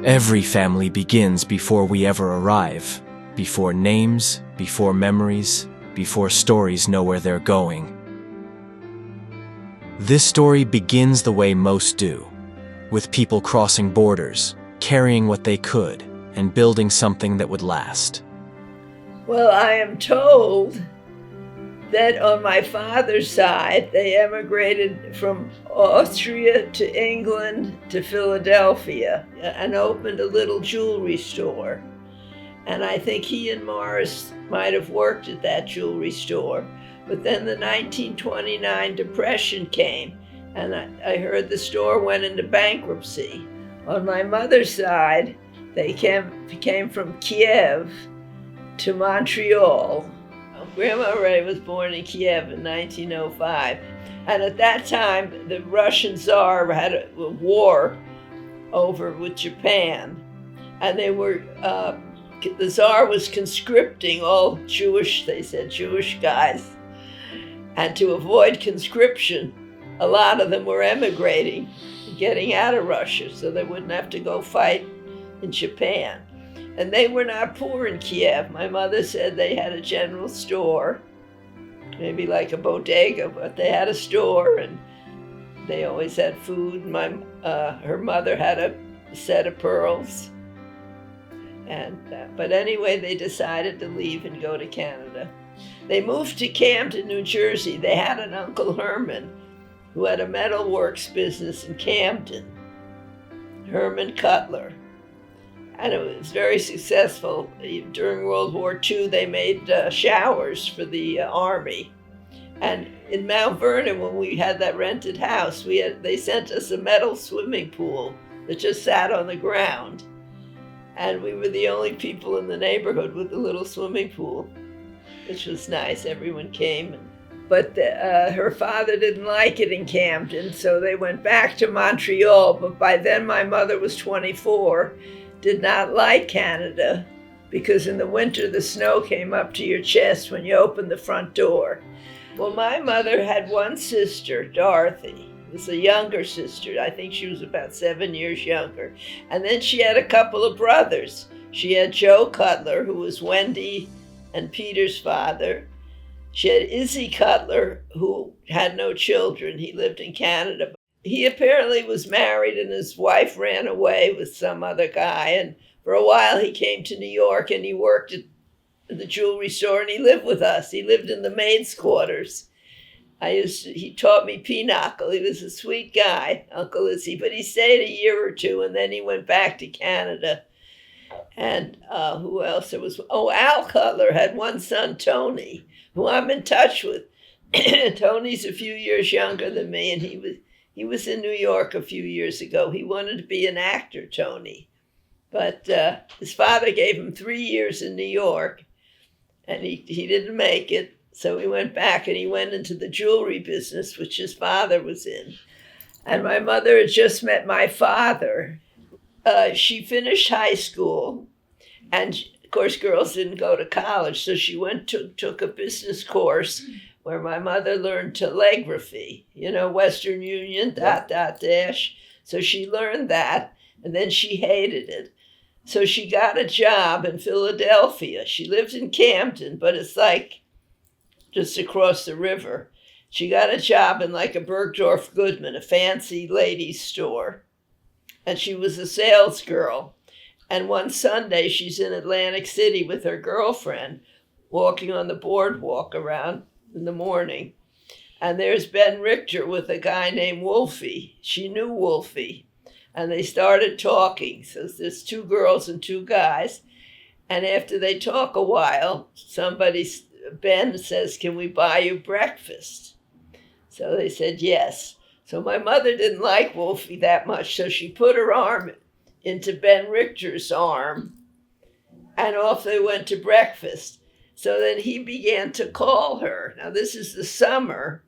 Every family begins before we ever arrive, before names, before memories, before stories know where they're going. This story begins the way most do, with people crossing borders, carrying what they could, and building something that would last. Well, I am told that on my father's side, they emigrated from Austria to England to Philadelphia and opened a little jewelry store. And I think he and Morris might have worked at that jewelry store. But then the 1929 Depression came, and I heard the store went into bankruptcy. On my mother's side, they came from Kiev to Montreal. Grandma Ray was born in Kiev in 1905. And at that time, the Russian Tsar had a war over with Japan. And they were, the Tsar was conscripting all Jewish, they said, Jewish guys. And to avoid conscription, a lot of them were emigrating, getting out of Russia so they wouldn't have to go fight in Japan. And they were not poor in Kiev. My mother said they had a general store, maybe like a bodega, but they had a store and they always had food. Her mother had a set of pearls. But anyway, they decided to leave and go to Canada. They moved to Camden, New Jersey. They had an Uncle Herman who had a metalworks business in Camden, Herman Cuttler. And it was very successful. During World War II, they made showers for the Army. And in Mount Vernon, when we had that rented house, they sent us a metal swimming pool that just sat on the ground. And we were the only people in the neighborhood with a little swimming pool, which was nice. Everyone came. But her father didn't like it in Camden, so they went back to Montreal. But by then, my mother was 24. Did not like Canada because in the winter the snow came up to your chest when you opened the front door. Well, my mother had one sister, Dorothy. It was a younger sister. I think she was about 7 years younger. And then she had a couple of brothers. She had Joe Cuttler, who was Wendy and Peter's father. She had Izzy Cuttler, who had no children. He lived in Canada. He apparently was married and his wife ran away with some other guy. And for a while he came to New York and he worked at the jewelry store and he lived with us. He lived in the maid's quarters. He taught me pinochle. He was a sweet guy, Uncle Izzy, but he stayed a year or two and then he went back to Canada. And who else there was? Oh, Al Cuttler had one son, Tony, who I'm in touch with. Tony's a few years younger than me and he was in New York a few years ago. He wanted to be an actor, Tony. But his father gave him 3 years in New York, and he didn't make it. So he went back, and he went into the jewelry business, which his father was in. And my mother had just met my father. She finished high school, and of course, girls didn't go to college. So she took a business course where my mother learned telegraphy, Western Union, ... So she learned that, and then she hated it. So she got a job in Philadelphia. She lived in Camden, but it's like just across the river. She got a job in like a Bergdorf Goodman, a fancy ladies' store. And she was a sales girl. And one Sunday, she's in Atlantic City with her girlfriend, walking on the boardwalk around in the morning. And there's Ben Richter with a guy named Wolfie. She knew Wolfie. And they started talking. So there's 2 girls and 2 guys. And after they talk a while, Ben says, "Can we buy you breakfast?" So they said yes. So my mother didn't like Wolfie that much. So she put her arm into Ben Richter's arm. And off they went to breakfast. So then he began to call her. Now, this is the summer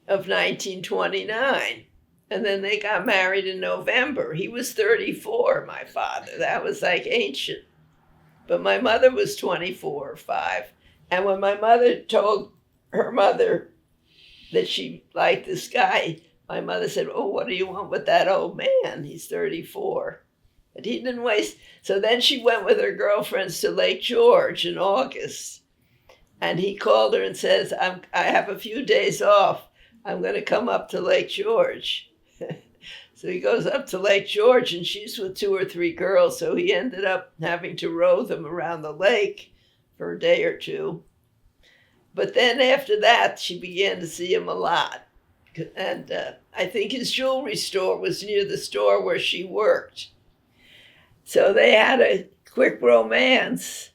of 1929. And then they got married in November. He was 34, my father. That was like ancient. But my mother was 24 or 5. And when my mother told her mother that she liked this guy, my mother said, "Oh, what do you want with that old man? He's 34. But he didn't waste. So then she went with her girlfriends to Lake George in August. And he called her and says, I have a few days off. I'm going to come up to Lake George. So he goes up to Lake George, and she's with 2 or 3 girls. So he ended up having to row them around the lake for a day or two. But then after that, she began to see him a lot. And I think his jewelry store was near the store where she worked. So they had a quick romance,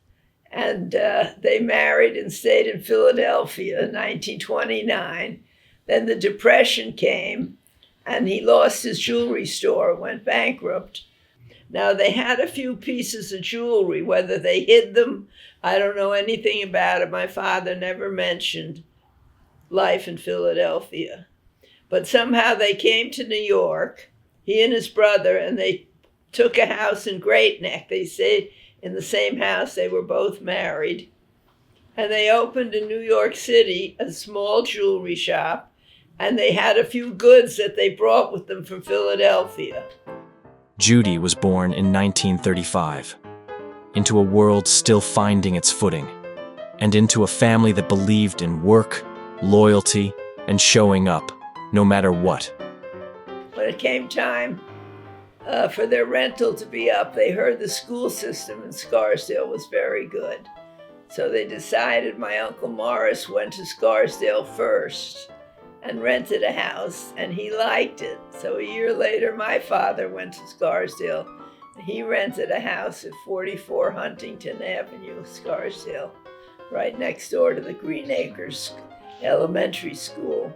and they married and stayed in Philadelphia in 1929. Then the Depression came, and he lost his jewelry store, went bankrupt. Now, they had a few pieces of jewelry. Whether they hid them, I don't know anything about it. My father never mentioned life in Philadelphia. But somehow they came to New York, he and his brother, and they took a house in Great Neck. They stayed in the same house. They were both married. And they opened in New York City a small jewelry shop, and they had a few goods that they brought with them from Philadelphia. Judy was born in 1935, into a world still finding its footing, and into a family that believed in work, loyalty, and showing up, no matter what. When it came time for their rental to be up, they heard the school system in Scarsdale was very good. So they decided my Uncle Morris went to Scarsdale first and rented a house, and he liked it. So a year later, my father went to Scarsdale. He rented a house at 44 Huntington Avenue, Scarsdale, right next door to the Green Acres Elementary School.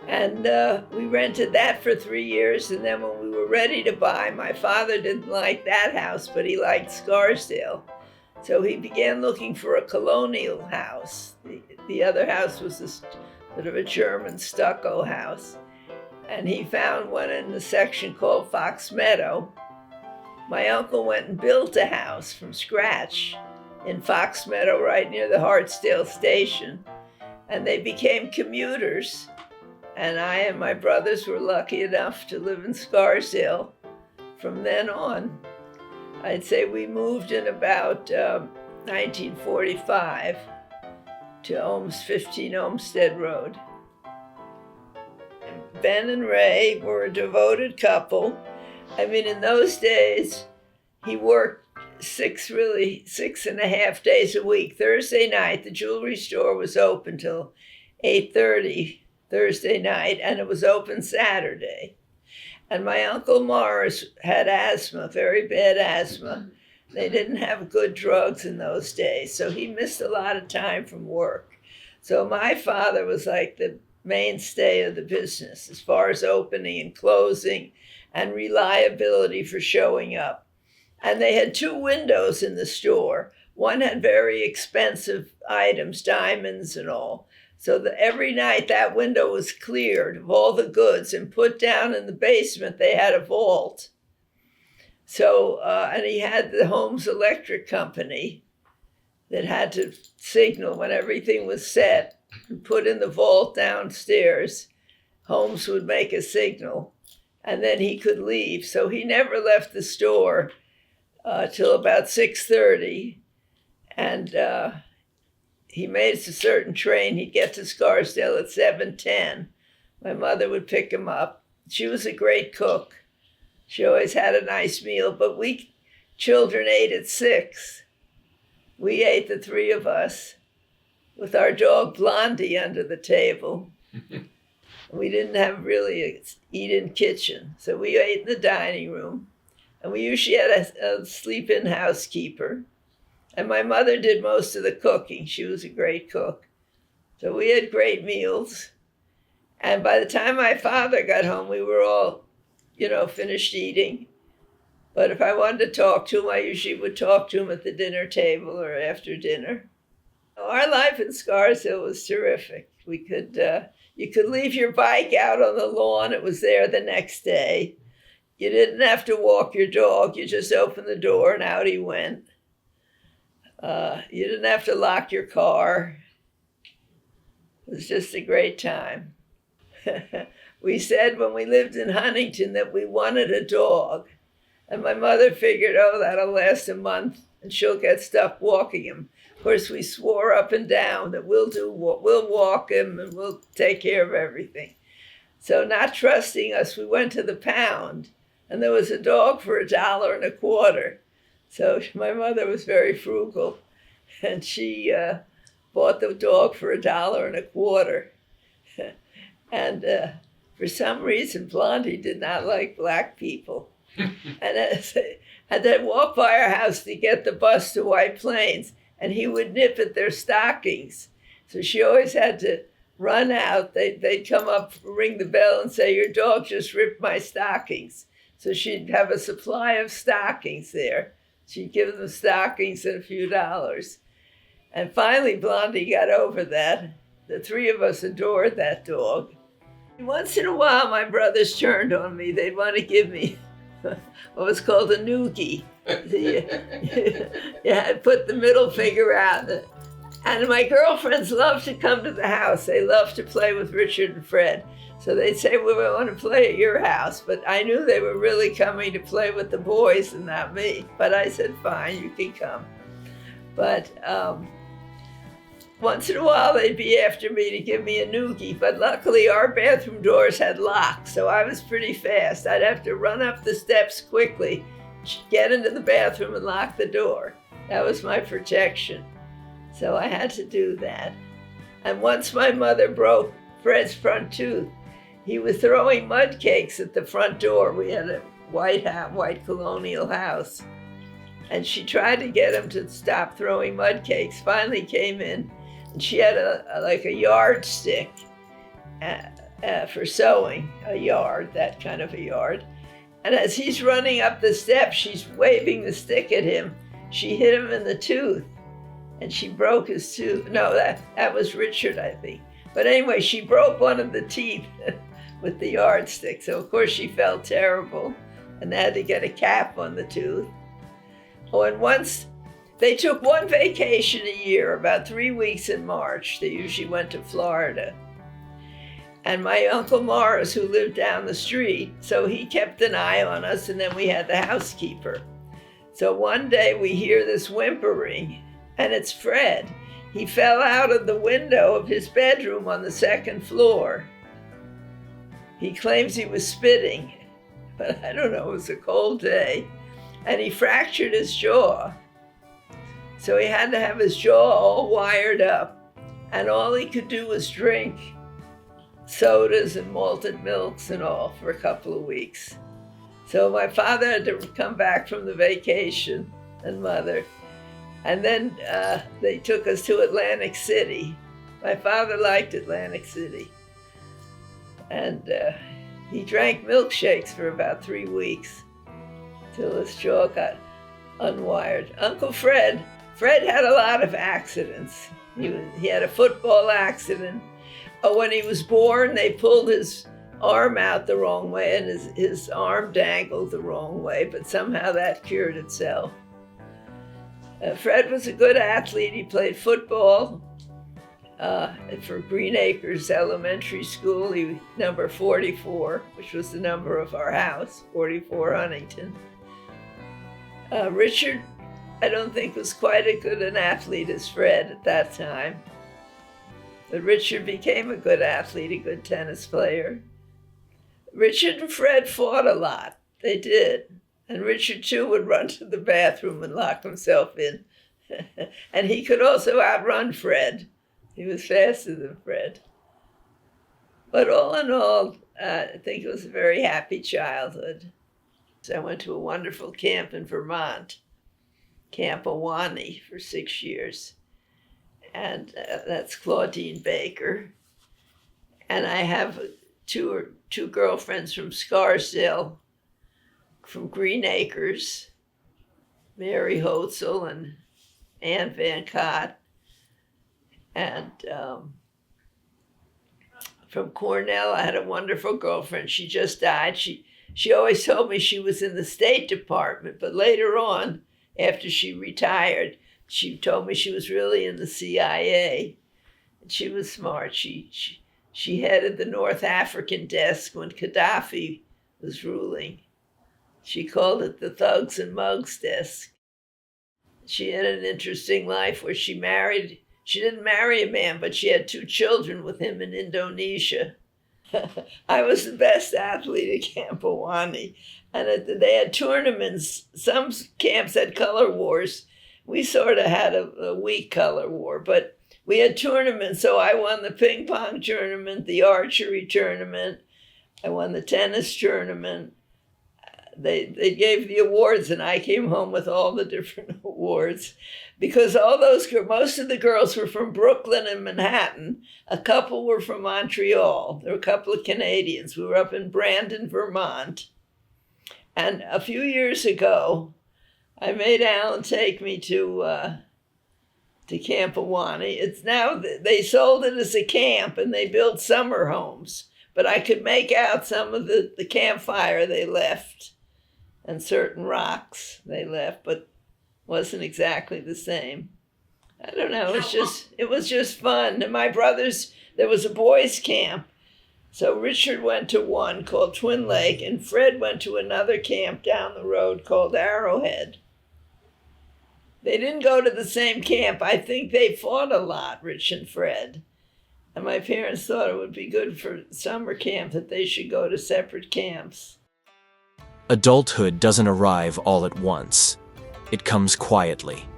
And we rented that for 3 years, and then when we were ready to buy, my father didn't like that house, but he liked Scarsdale. So he began looking for a colonial house. The other house was this sort of a German stucco house. And he found one in the section called Fox Meadow. My uncle went and built a house from scratch in Fox Meadow, right near the Hartsdale station. And they became commuters. And I and my brothers were lucky enough to live in Scarsdale from then on. I'd say we moved in about 1945 to 15 Olmsted Road. Ben and Ray were a devoted couple. I mean, in those days, he worked 6.5 days a week. Thursday night, the jewelry store was open till 8:30 Thursday night, and it was open Saturday. And my Uncle Morris had asthma, very bad asthma. They didn't have good drugs in those days, so he missed a lot of time from work. So my father was like the mainstay of the business as far as opening and closing and reliability for showing up. And they had 2 windows in the store. One had very expensive items, diamonds and all. So every night that window was cleared of all the goods and put down in the basement. They had a vault. So, and he had the Holmes Electric Company that had to signal when everything was set and put in the vault downstairs. Holmes would make a signal, and then he could leave. So he never left the store till about 6:30, and he made a certain train. He'd get to Scarsdale at 7:10. My mother would pick him up. She was a great cook. She always had a nice meal, but we children ate at 6. We ate, the 3 of us, with our dog Blondie under the table. We didn't have really an eat-in kitchen, so we ate in the dining room. And we usually had a sleep-in housekeeper. And my mother did most of the cooking. She was a great cook. So we had great meals. And by the time my father got home, we were all, finished eating. But if I wanted to talk to him, I usually would talk to him at the dinner table or after dinner. Our life in Scarsdale was terrific. You could leave your bike out on the lawn. It was there the next day. You didn't have to walk your dog. You just opened the door and out he went. You didn't have to lock your car. It was just a great time. We said when we lived in Huntington that we wanted a dog. And my mother figured, oh, that'll last a month and she'll get stuck walking him. Of course, we swore up and down that we'll walk him and we'll take care of everything. So not trusting us, we went to the pound and there was a dog for $1.25. So my mother was very frugal and she bought the dog for $1.25. And for some reason, Blondie did not like black people. And they'd walk by our house to get the bus to White Plains, and he would nip at their stockings. So she always had to run out. They'd come up, ring the bell, and say, your dog just ripped my stockings. So she'd have a supply of stockings there. She'd give them stockings and a few dollars. And finally, Blondie got over that. The three of us adored that dog. Once in a while, my brothers turned on me. They'd want to give me what was called a noogie. Yeah, put the middle finger out. And my girlfriends loved to come to the house. They loved to play with Richard and Fred. So they'd say, well, we want to play at your house. But I knew they were really coming to play with the boys and not me. But I said, fine, you can come. But once in a while, they'd be after me to give me a noogie, but luckily our bathroom doors had locks, so I was pretty fast. I'd have to run up the steps quickly, get into the bathroom and lock the door. That was my protection. So I had to do that. And once my mother broke Fred's front tooth, he was throwing mud cakes at the front door. We had a white colonial house. And she tried to get him to stop throwing mud cakes, finally came in. And she had a yardstick for sewing, a yard, that kind of a yard. And as he's running up the steps, she's waving the stick at him. She hit him in the tooth, and she broke his tooth. No, that was Richard, I think. But anyway, she broke one of the teeth with the yardstick. So, of course, she felt terrible and had to get a cap on the tooth. Oh, and once they took one vacation a year, about 3 weeks in March. They usually went to Florida. And my Uncle Morris, who lived down the street, so he kept an eye on us, and then we had the housekeeper. So one day we hear this whimpering, and it's Fred. He fell out of the window of his bedroom on the second floor. He claims he was spitting, but I don't know, it was a cold day. And he fractured his jaw. So he had to have his jaw all wired up, and all he could do was drink sodas and malted milks and all for a couple of weeks. So my father had to come back from the vacation, and mother, and then they took us to Atlantic City. My father liked Atlantic City, and he drank milkshakes for about 3 weeks till his jaw got unwired. Uncle Fred had a lot of accidents. He had a football accident. When he was born, they pulled his arm out the wrong way, and his arm dangled the wrong way, but somehow that cured itself. Fred was a good athlete. He played football for Green Acres Elementary School. He was number 44, which was the number of our house, 44 Huntington. Richard, I don't think, was quite as good an athlete as Fred at that time. But Richard became a good athlete, a good tennis player. Richard and Fred fought a lot. They did. And Richard, too, would run to the bathroom and lock himself in. And he could also outrun Fred. He was faster than Fred. But all in all, I think it was a very happy childhood. So I went to a wonderful camp in Vermont, Camp Awanee, for 6 years. And that's Claudine Baker. And I have two girlfriends from Scarsdale, from Green Acres, Mary Hotzel and Ann Van Cott. And from Cornell, I had a wonderful girlfriend. She just died. She always told me she was in the State Department, but later on, after she retired, she told me she was really in the CIA. And she was smart. She headed the North African desk when Gaddafi was ruling. She called it the Thugs and Mugs desk. She had an interesting life where she didn't marry a man, but she had 2 children with him in Indonesia. I was the best athlete at Camp Awani. And they had tournaments. Some camps had color wars. We sort of had a weak color war, but we had tournaments. So I won the ping pong tournament, the archery tournament. I won the tennis tournament. They gave the awards, and I came home with all the different awards because most of the girls were from Brooklyn and Manhattan. A couple were from Montreal. There were a couple of Canadians. We were up in Brandon, Vermont. And a few years ago, I made Alan take me to Camp Awani. It's now, they sold it as a camp and they built summer homes. But I could make out some of the campfire they left and certain rocks they left, but wasn't exactly the same. I don't know, it was just fun. And my brothers, there was a boys' camp. So Richard went to one called Twin Lake, and Fred went to another camp down the road called Arrowhead. They didn't go to the same camp. I think they fought a lot, Rich and Fred. And my parents thought it would be good for summer camp that they should go to separate camps. Adulthood doesn't arrive all at once. It comes quietly,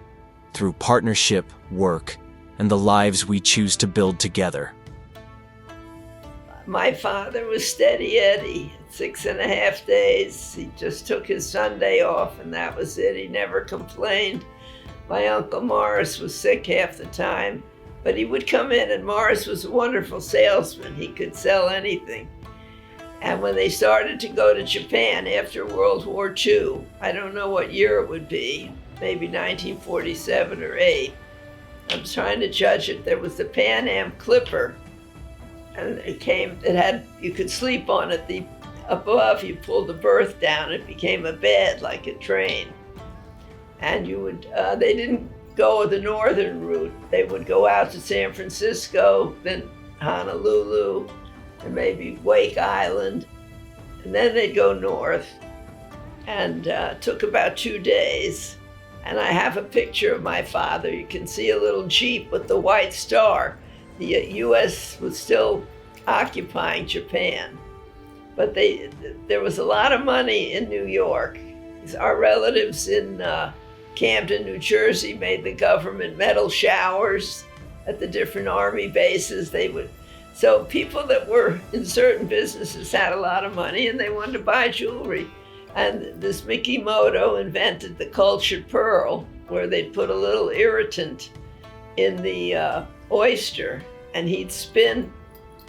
through partnership, work, and the lives we choose to build together. My father was steady Eddie, 6.5 days. He just took his Sunday off, and that was it. He never complained. My Uncle Morris was sick half the time, but he would come in, and Morris was a wonderful salesman. He could sell anything. And when they started to go to Japan after World War II, I don't know what year it would be, maybe 1947 or 8. I'm trying to judge it. There was the Pan Am Clipper, and you could sleep on it. Above, you pulled the berth down, it became a bed like a train. And they didn't go the northern route. They would go out to San Francisco, then Honolulu, and maybe Wake Island, and then they'd go north. And took about 2 days. And I have a picture of my father. You can see a little Jeep with the white star. The U.S. was still occupying Japan, but there was a lot of money in New York. Our relatives in Camden, New Jersey, made the government metal showers at the different army bases. So people that were in certain businesses had a lot of money, and they wanted to buy jewelry. And this Mikimoto invented the cultured pearl, where they'd put a little irritant in the oyster, and he'd spin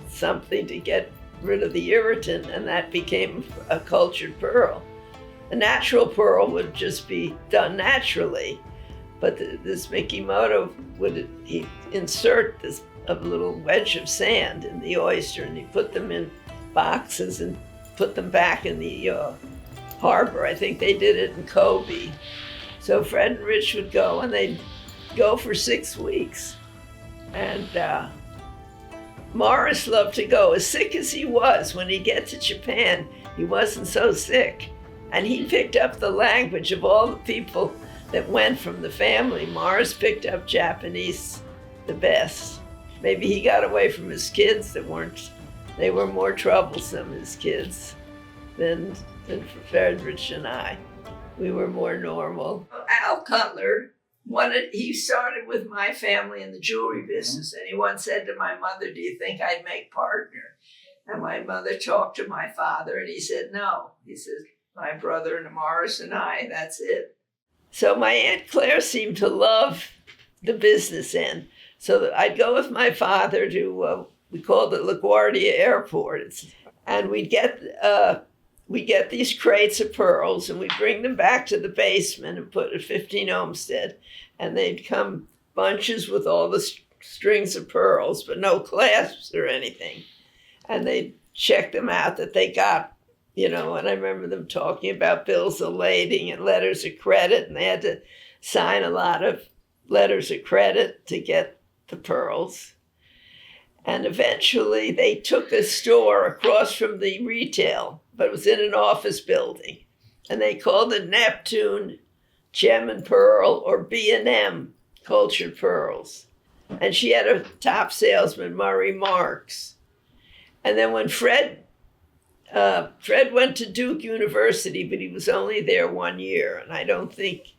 something to get rid of the irritant, and that became a cultured pearl. A natural pearl would just be done naturally, but this Mikimoto he'd insert a little wedge of sand in the oyster, and he put them in boxes and put them back in the harbor. I think they did it in Kobe. So Fred and Rich would go, and they'd go for 6 weeks. And Morris loved to go. As sick as he was, when he'd get to Japan, he wasn't so sick. And he picked up the language of all the people that went from the family. Morris picked up Japanese the best. Maybe he got away from his kids they were more troublesome, his kids, than Fred, Rich, and I. We were more normal. Al Cuttler, he started with my family in the jewelry business, and he once said to my mother, "Do you think I'd make partner?" And my mother talked to my father, and he said, "No." He says, "My brother and Morris and I, that's it." So my Aunt Claire seemed to love the business end. So that I'd go with my father to, we called it LaGuardia Airport. And we'd get these crates of pearls, and we'd bring them back to the basement and put at 15 Olmsted. And they'd come bunches with all the strings of pearls, but no clasps or anything. And they'd check them out that they got, and I remember them talking about bills of lading and letters of credit, and they had to sign a lot of letters of credit to get the pearls. And eventually they took a store across from the retail, but it was in an office building. and they called it Neptune, Gem and Pearl, or B&M, cultured pearls. And she had a top salesman, Murray Marks. And then when Fred went to Duke University, but he was only there 1 year, and I don't think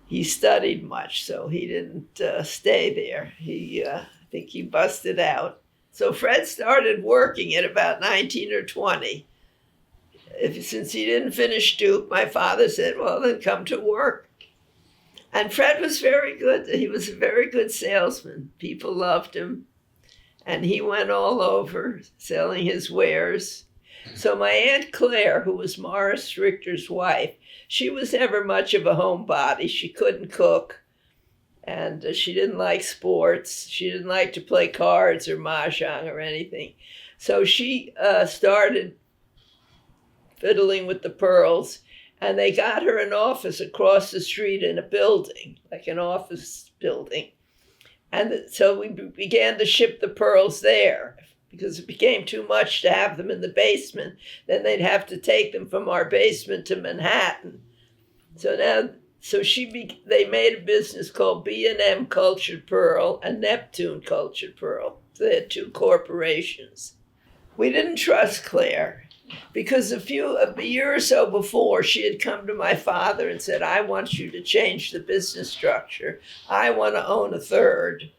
he studied much, so he didn't stay there. I think he busted out. So Fred started working at about 19 or 20. Since he didn't finish Duke, my father said, well, then come to work. And Fred was very good. He was a very good salesman. People loved him. And he went all over selling his wares. So my Aunt Claire, who was Morris Richter's wife, she was never much of a homebody. She couldn't cook. And she didn't like sports. She didn't like to play cards or mahjong or anything. So she started fiddling with the pearls, and they got her an office across the street in a building, like an office building. And so we began to ship the pearls there because it became too much to have them in the basement. Then they'd have to take them from our basement to Manhattan. They made a business called B&M Cultured Pearl and Neptune Cultured Pearl. So they had two corporations. We didn't trust Claire because a year or so before, she had come to my father and said, I want you to change the business structure. I want to own a third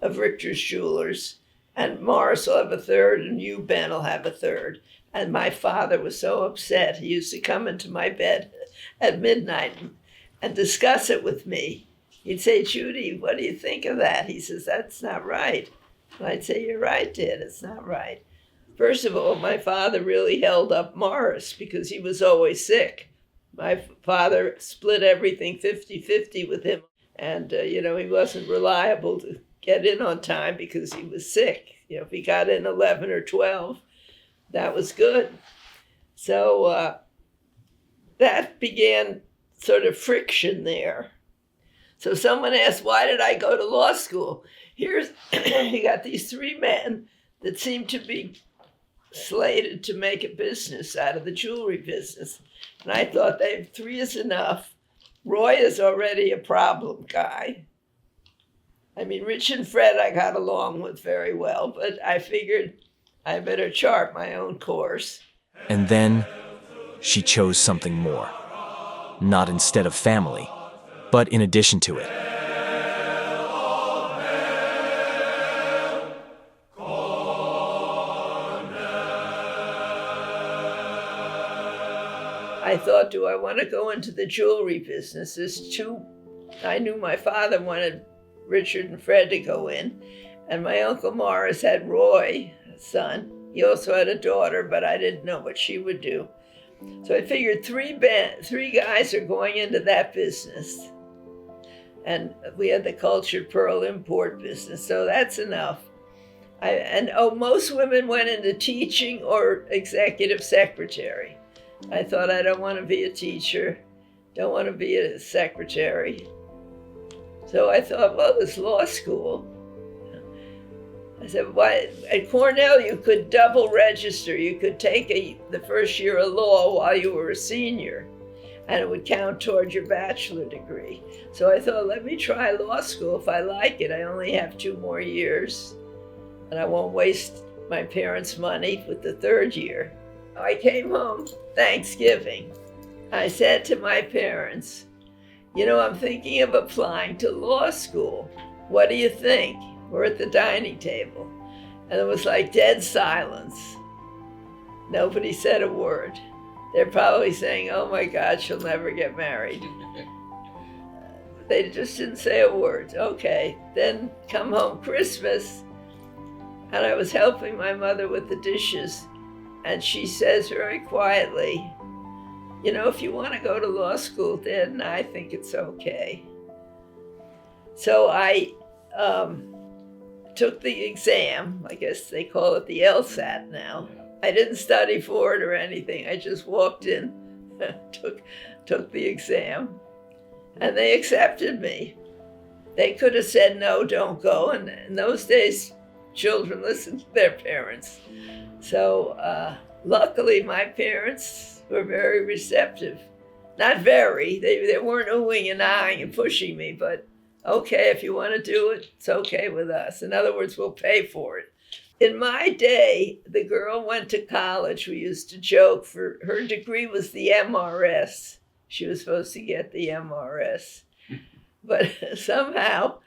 of Richter's Jewelers, and Morris will have a third, and you, Ben, will have a third. And my father was so upset. He used to come into my bed at midnight and discuss it with me. He'd say, Judy, what do you think of that? He says, that's not right. And I'd say, you're right, Dad, it's not right. First of all, my father really held up Morris because he was always sick. My father split everything 50-50 with him. And, he wasn't reliable to get in on time because he was sick. If he got in 11 or 12, that was good. So that began sort of friction there. So someone asked, why did I go to law school? You got these three men that seem to be slated to make a business out of the jewelry business. And I thought three is enough. Roy is already a problem guy. I mean, Rich and Fred I got along with very well, but I figured I better chart my own course. And then she chose something more. Not instead of family, but in addition to it. I thought, do I want to go into the jewelry business? I knew my father wanted Richard and Fred to go in, and my Uncle Morris had Roy, a son. He also had a daughter, but I didn't know what she would do. So I figured three guys are going into that business. And we had the cultured pearl import business, so that's enough. Most women went into teaching or executive secretary. I thought, I don't want to be a teacher, don't want to be a secretary. So I thought, well, this law school. I said, why? At Cornell, you could double register. You could take the first year of law while you were a senior, and it would count towards your bachelor degree. So I thought, let me try law school. If I like it, I only have 2 more years, and I won't waste my parents' money with the third year. I came home Thanksgiving. I said to my parents, I'm thinking of applying to law school. What do you think? We're at the dining table. And it was like dead silence. Nobody said a word. They're probably saying, oh my God, she'll never get married. They just didn't say a word. Okay, then come home Christmas, and I was helping my mother with the dishes, and she says very quietly, if you want to go to law school, Dad and I think it's okay. So I took the exam. I guess they call it the LSAT now. I didn't study for it or anything. I just walked in, took the exam, and they accepted me. They could have said, no, don't go. And in those days, children listened to their parents. So luckily, my parents were very receptive. Not very. They weren't oohing and ahhing and pushing me, but okay, if you want to do it, it's okay with us. In other words, we'll pay for it. In my day, the girl went to college. We used to joke, for her degree was the MRS. She was supposed to get the MRS. But somehow,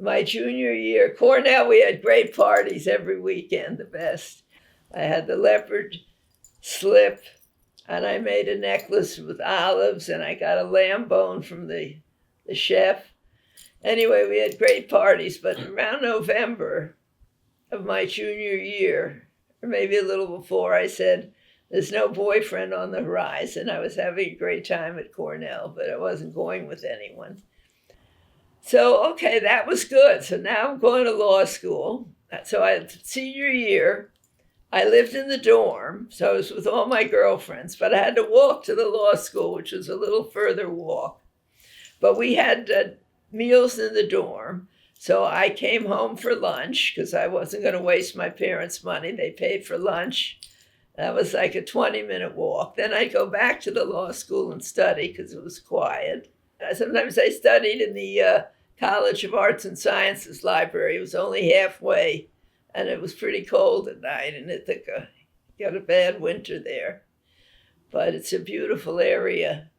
my junior year, Cornell, we had great parties every weekend, the best. I had the leopard slip, and I made a necklace with olives, and I got a lamb bone from the chef. Anyway, we had great parties, but around November of my junior year, or maybe a little before, I said, there's no boyfriend on the horizon. I was having a great time at Cornell, but I wasn't going with anyone. So, okay, that was good. So now I'm going to law school. So senior year, I lived in the dorm, so I was with all my girlfriends, but I had to walk to the law school, which was a little further walk. But we had meals in the dorm, so I came home for lunch because I wasn't going to waste my parents' money. They paid for lunch. That was like a 20-minute walk. Then I'd go back to the law school and study because it was quiet. Sometimes I studied in the College of Arts and Sciences library. It was only halfway. And it was pretty cold at night, and it got a bad winter there. But it's a beautiful area.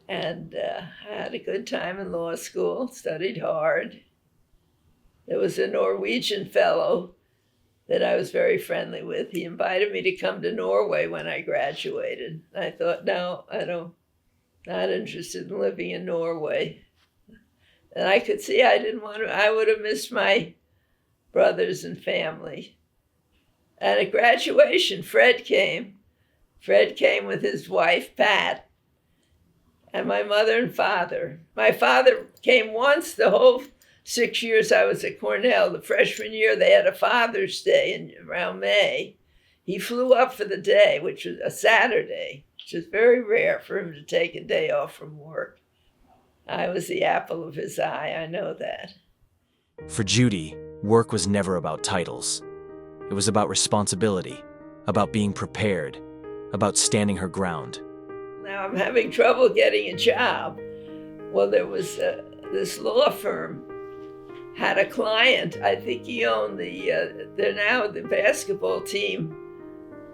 And I had a good time in law school, studied hard. There was a Norwegian fellow that I was very friendly with. He invited me to come to Norway when I graduated. I thought, no, not interested in living in Norway. And I could see I would have missed my brothers and family. And at graduation, Fred came. Fred came with his wife, Pat, and my mother and father. My father came once the whole 6 years I was at Cornell. The freshman year, they had a Father's Day around May. He flew up for the day, which was a Saturday, which is very rare for him to take a day off from work. I was the apple of his eye, I know that. For Judy, work was never about titles. It was about responsibility, about being prepared, about standing her ground. Now I'm having trouble getting a job. Well, there was this law firm had a client. I think he owned they're now the basketball team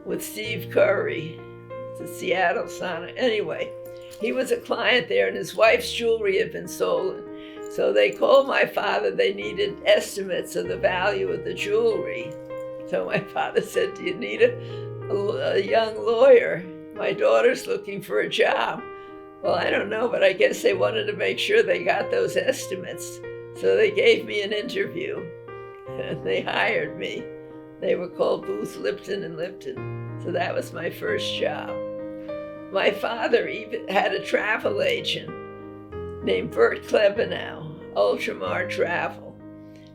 with Steve Curry, the Seattle Sonics. Anyway, he was a client there, and his wife's jewelry had been stolen. So they called my father. They needed estimates of the value of the jewelry. So my father said, do you need a young lawyer? My daughter's looking for a job. Well, I don't know, but I guess they wanted to make sure they got those estimates. So they gave me an interview, and they hired me. They were called Booth, Lipton and Lipton. So that was my first job. My father even had a travel agent named Bert Klebenow, Ultramar Travel.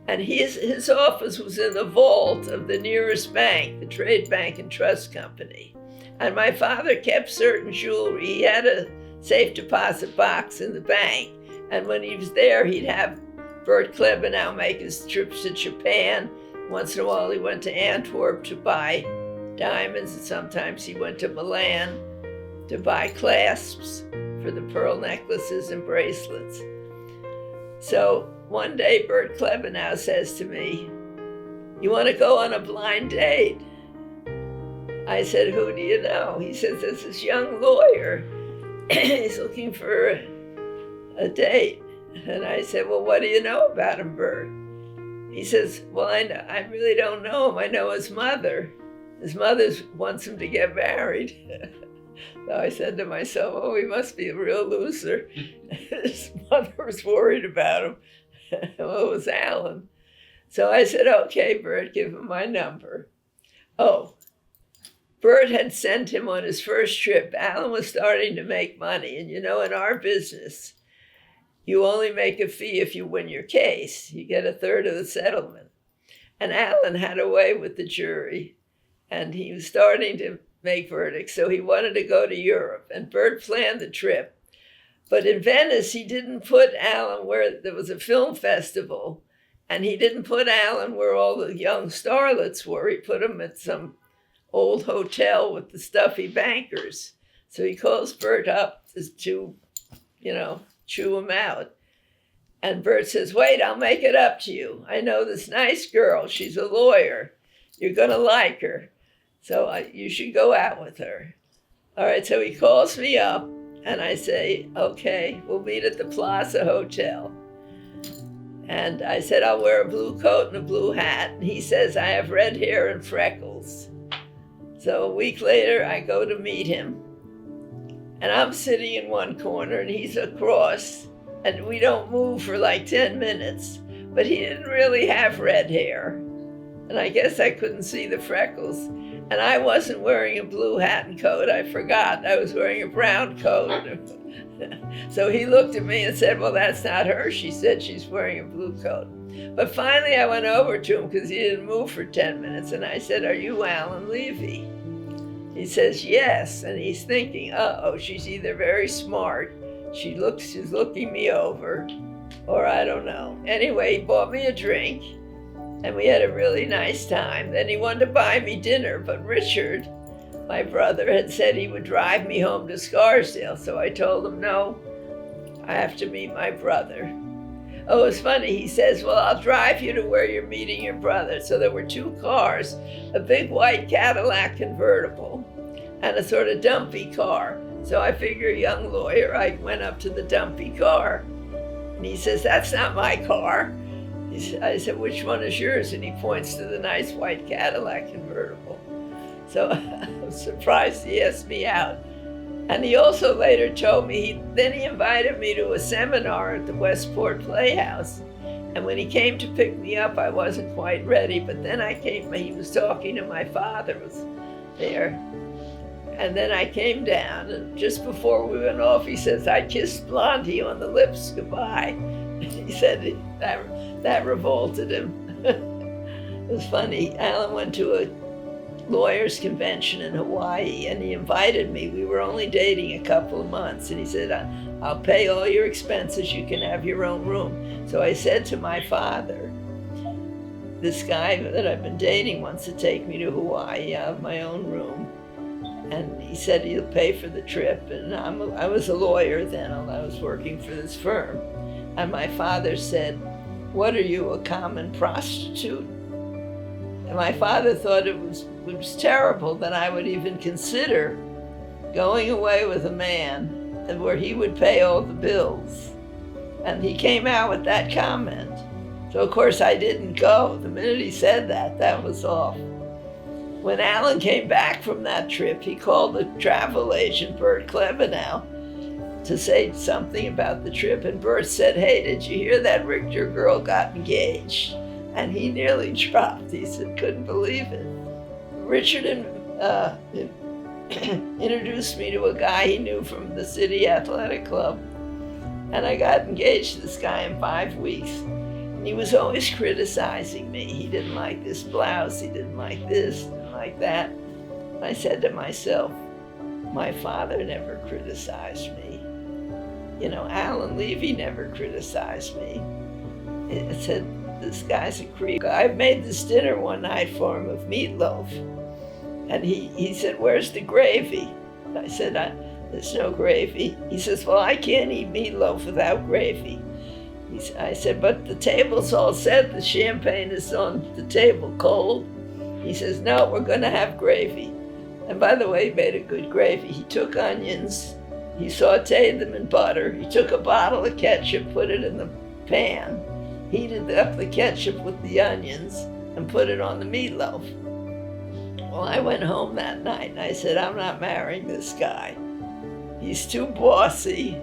And his office was in the vault of the nearest bank, the Trade Bank and Trust Company. And my father kept certain jewelry. He had a safe deposit box in the bank. And when he was there, he'd have Bert Klebenow make his trips to Japan. Once in a while, he went to Antwerp to buy diamonds, and sometimes he went to Milan to buy clasps for the pearl necklaces and bracelets. So one day, Bert Klebenow says to me, you want to go on a blind date? I said, who do you know? He says, there's this young lawyer. He's looking for a date. And I said, well, what do you know about him, Bert? He says, well, I really don't know him. I know his mother. His mother wants him to get married. So I said to myself, oh, he must be a real loser. His mother was worried about him. Well, it was Alan. So I said, okay, Bert, give him my number. Oh, Bert had sent him on his first trip. Alan was starting to make money. And in our business, you only make a fee if you win your case. You get a third of the settlement. And Alan had a way with the jury, and he was starting to make verdicts, so he wanted to go to Europe. And Bert planned the trip. But in Venice, he didn't put Alan where there was a film festival, and he didn't put Alan where all the young starlets were. He put him at some old hotel with the stuffy bankers. So he calls Bert up to, chew him out. And Bert says, wait, I'll make it up to you. I know this nice girl. She's a lawyer. You're going to like her. So you should go out with her. All right, so he calls me up, and I say, okay, we'll meet at the Plaza Hotel. And I said, I'll wear a blue coat and a blue hat. And he says, I have red hair and freckles. So a week later, I go to meet him. And I'm sitting in one corner, and he's across. And we don't move for like 10 minutes. But he didn't really have red hair. And I guess I couldn't see the freckles. And I wasn't wearing a blue hat and coat. I forgot. I was wearing a brown coat. So he looked at me and said, well, that's not her. She said she's wearing a blue coat. But finally I went over to him because he didn't move for 10 minutes. And I said, are you Alan Levy? He says, yes. And he's thinking, uh-oh, she's either very smart. She's looking me over, or I don't know. Anyway, he bought me a drink. And we had a really nice time. Then he wanted to buy me dinner, but Richard, my brother, had said he would drive me home to Scarsdale. So I told him, no, I have to meet my brother. Oh, it's funny. He says, well, I'll drive you to where you're meeting your brother. So there were two cars, a big white Cadillac convertible and a sort of dumpy car. So I figure, young lawyer, I went up to the dumpy car. And he says, that's not my car. I said, which one is yours? And he points to the nice white Cadillac convertible. So I was surprised he asked me out. And he also later told me, then he invited me to a seminar at the Westport Playhouse. And when he came to pick me up, I wasn't quite ready. But then he was talking to my father, was there. And then I came down, and just before we went off, he says, I kissed Blondie on the lips goodbye. He said that revolted him. It was funny. Alan went to a lawyers convention in Hawaii, and he invited me. We were only dating a couple of months, and he said, I'll pay all your expenses. You can have your own room. So I said to my father, this guy that I've been dating wants to take me to Hawaii. I have my own room. And he said he'll pay for the trip. And I was a lawyer then. I was working for this firm. And my father said, what are you, a common prostitute? And my father thought it was terrible that I would even consider going away with a man where he would pay all the bills. And he came out with that comment. So of course I didn't go. The minute he said that, that was off. When Alan came back from that trip, he called the travel agent, Bert Klebanow, to say something about the trip. And Bert said, hey, did you hear that Richter girl got engaged? And he nearly dropped. He said, couldn't believe it. Richard introduced me to a guy he knew from the City Athletic Club. And I got engaged to this guy in 5 weeks. And he was always criticizing me. He didn't like this blouse. He didn't like this, didn't like that. And I said to myself, my father never criticized me. Alan Levy never criticized me. I said, this guy's a creep. I made this dinner one night for him of meatloaf. And he said, where's the gravy? I said, there's no gravy. He says, well, I can't eat meatloaf without gravy. I said, but the table's all set. The champagne is on the table cold. He says, no, we're going to have gravy. And by the way, he made a good gravy. He took onions. He sauteed them in butter. He took a bottle of ketchup, put it in the pan, heated up the ketchup with the onions, and put it on the meatloaf. Well, I went home that night, and I said, I'm not marrying this guy. He's too bossy.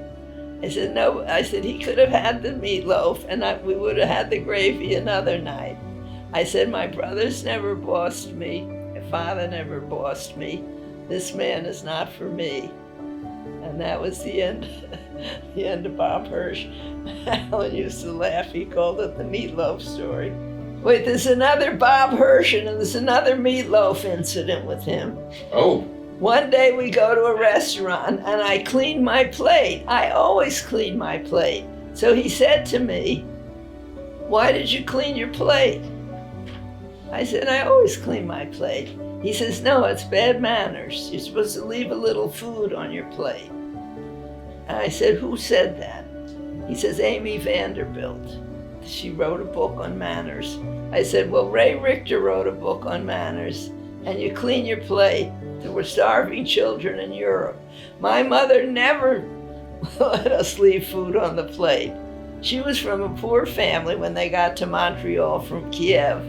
I said, no. I said, he could have had the meatloaf, and we would have had the gravy another night. I said, my brother's never bossed me. My father never bossed me. This man is not for me. And that was the end of Bob Hirsch. Alan used to laugh. He called it the meatloaf story. Wait, there's another Bob Hirsch, and there's another meatloaf incident with him. Oh. One day we go to a restaurant, and I clean my plate. I always clean my plate. So he said to me, why did you clean your plate? I said, I always clean my plate. He says, no, it's bad manners. You're supposed to leave a little food on your plate. And I said, who said that? He says, Amy Vanderbilt. She wrote a book on manners. I said, well, Ray Richter wrote a book on manners, and you clean your plate. There were starving children in Europe. My mother never let us leave food on the plate. She was from a poor family when they got to Montreal from Kiev.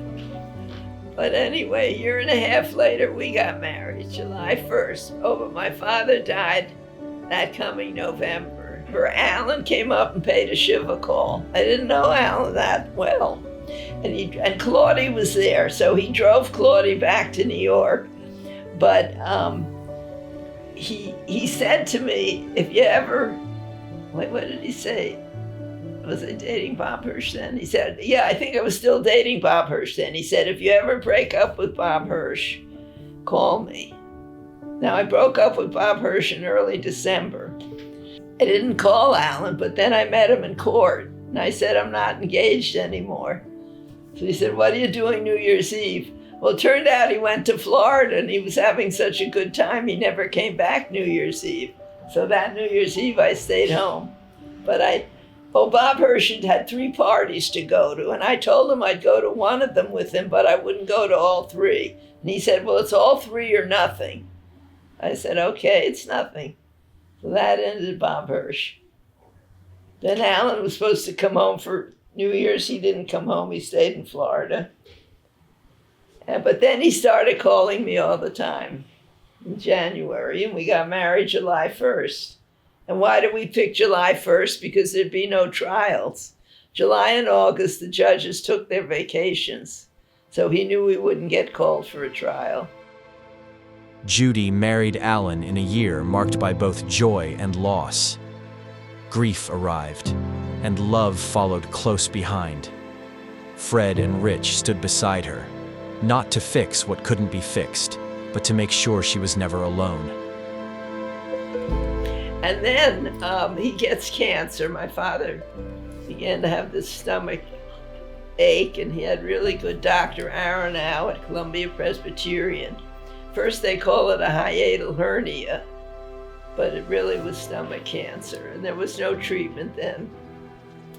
But anyway, a year and a half later, we got married, July 1st. Oh, but my father died that coming November. Alan came up and paid a Shiva call. I didn't know Alan that well. And Claudie was there, so he drove Claudie back to New York. But he said to me, if you ever, what did he say? Was I dating Bob Hirsch then? He said, yeah, I think I was still dating Bob Hirsch then. He said, if you ever break up with Bob Hirsch, call me. Now, I broke up with Bob Hirsch in early December. I didn't call Alan, but then I met him in court. And I said, I'm not engaged anymore. So he said, what are you doing New Year's Eve? Well, it turned out he went to Florida and he was having such a good time, he never came back New Year's Eve. So that New Year's Eve, I stayed home. But Bob Hirsch had 3 parties to go to, and I told him I'd go to one of them with him, but I wouldn't go to all 3. And he said, well, it's all 3 or nothing. I said, okay, it's nothing. So that ended Bob Hirsch. Then Alan was supposed to come home for New Year's. He didn't come home. He stayed in Florida. But then he started calling me all the time in January, and we got married July 1st. And why did we pick July 1st? Because there'd be no trials. July and August, the judges took their vacations, so he knew we wouldn't get called for a trial. Judy married Alan in a year marked by both joy and loss. Grief arrived, and love followed close behind. Fred and Rich stood beside her, not to fix what couldn't be fixed, but to make sure she was never alone. And then he gets cancer. My father began to have this stomach ache, and he had really good Dr. Aronow at Columbia Presbyterian. First they call it a hiatal hernia, but it really was stomach cancer, and there was no treatment then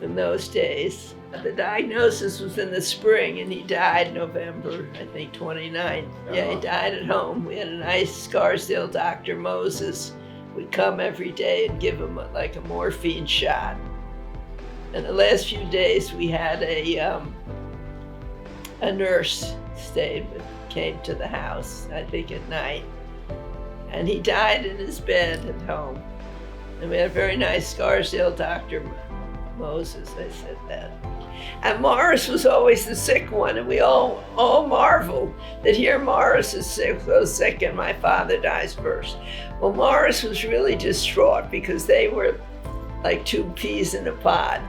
in those days. The diagnosis was in the spring, and he died November, I think, 29th. Yeah, he died at home. We had a nice Scarsdale Dr. Moses. We'd come every day and give him like a morphine shot. And the last few days we had a nurse came to the house, I think at night. And he died in his bed at home. And we had a very nice Scarsdale Dr. Moses, I said that. And Morris was always the sick one, and we all marveled that here Morris is sick, so sick, and my father dies first. Well, Morris was really distraught because they were like 2 peas in a pod.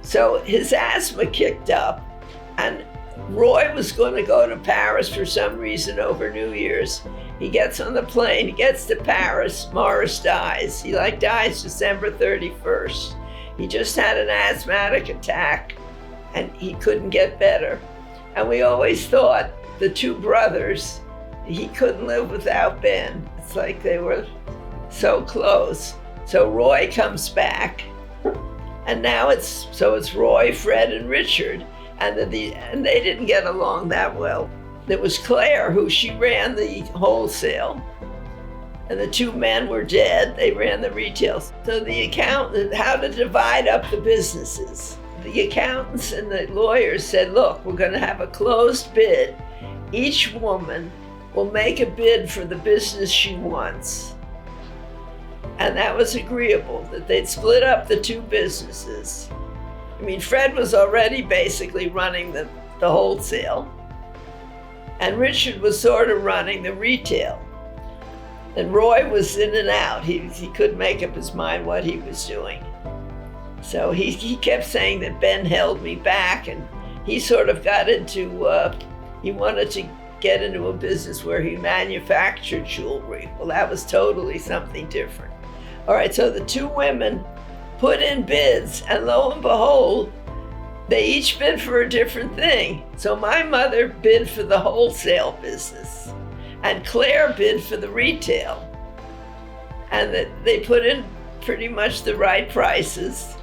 So his asthma kicked up, and Roy was going to go to Paris for some reason over New Year's. He gets on the plane, he gets to Paris, Morris dies. He dies December 31st. He just had an asthmatic attack, and he couldn't get better. And we always thought the 2 brothers, he couldn't live without Ben. It's like they were so close. So Roy comes back, and now it's Roy, Fred, and Richard, and they didn't get along that well. There was Claire, who she ran the wholesale, and the 2 men were dead. They ran the retail. So the accountant, how to divide up the businesses. The accountants and the lawyers said, look, we're going to have a closed bid. Each woman will make a bid for the business she wants. And that was agreeable, that they'd split up the 2 businesses. I mean, Fred was already basically running the wholesale, and Richard was sort of running the retail. And Roy was in and out. He couldn't make up his mind what he was doing. So he kept saying that Ben held me back, and he sort of got into, he wanted to get into a business where he manufactured jewelry. Well, that was totally something different. All right, so the 2 women put in bids, and lo and behold, They each bid for a different thing. So my mother bid for the wholesale business, and Claire bid for the retail. And they put in pretty much the right prices,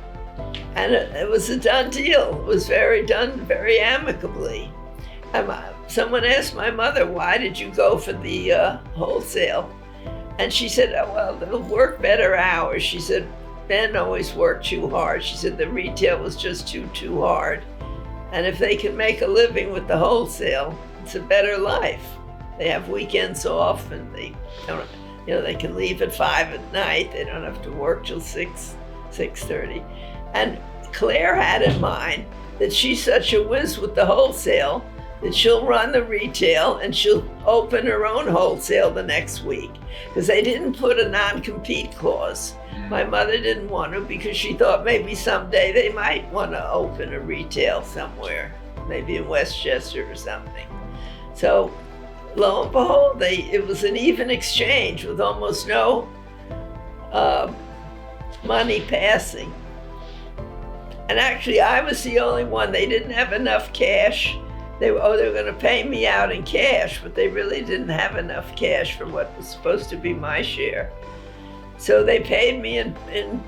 and it was a done deal. It was done very amicably. And someone asked my mother, why did you go for the wholesale? And she said, oh, well, they'll work better hours. She said, men always work too hard. She said the retail was just too hard. And if they can make a living with the wholesale, it's a better life. They have weekends off, and they don't, they can leave at 5 at night. They don't have to work till 6:30. And Claire had in mind that she's such a whiz with the wholesale that she'll run the retail and she'll open her own wholesale the next week, because they didn't put a non-compete clause. My mother didn't want to, because she thought maybe someday they might want to open a retail somewhere, maybe in Westchester or something. So lo and behold, it was an even exchange with almost no money passing. And actually, I was the only one. They didn't have enough cash. They were going to pay me out in cash, but they really didn't have enough cash for what was supposed to be my share. So they paid me in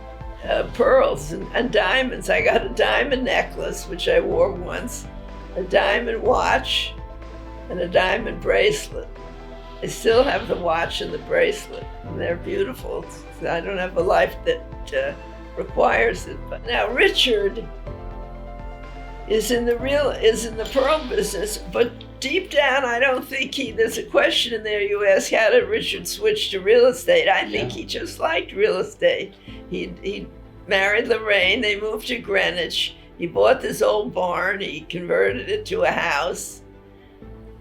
pearls and diamonds. I got a diamond necklace, which I wore once, a diamond watch, and a diamond bracelet. I still have the watch and the bracelet, and they're beautiful. I don't have a life that requires it. But now Richard is in the pearl business, but deep down, I don't think there's a question in there. You ask, how did Richard switch to real estate? I think he just liked real estate. He married Lorraine. They moved to Greenwich. He bought this old barn. He converted it to a house.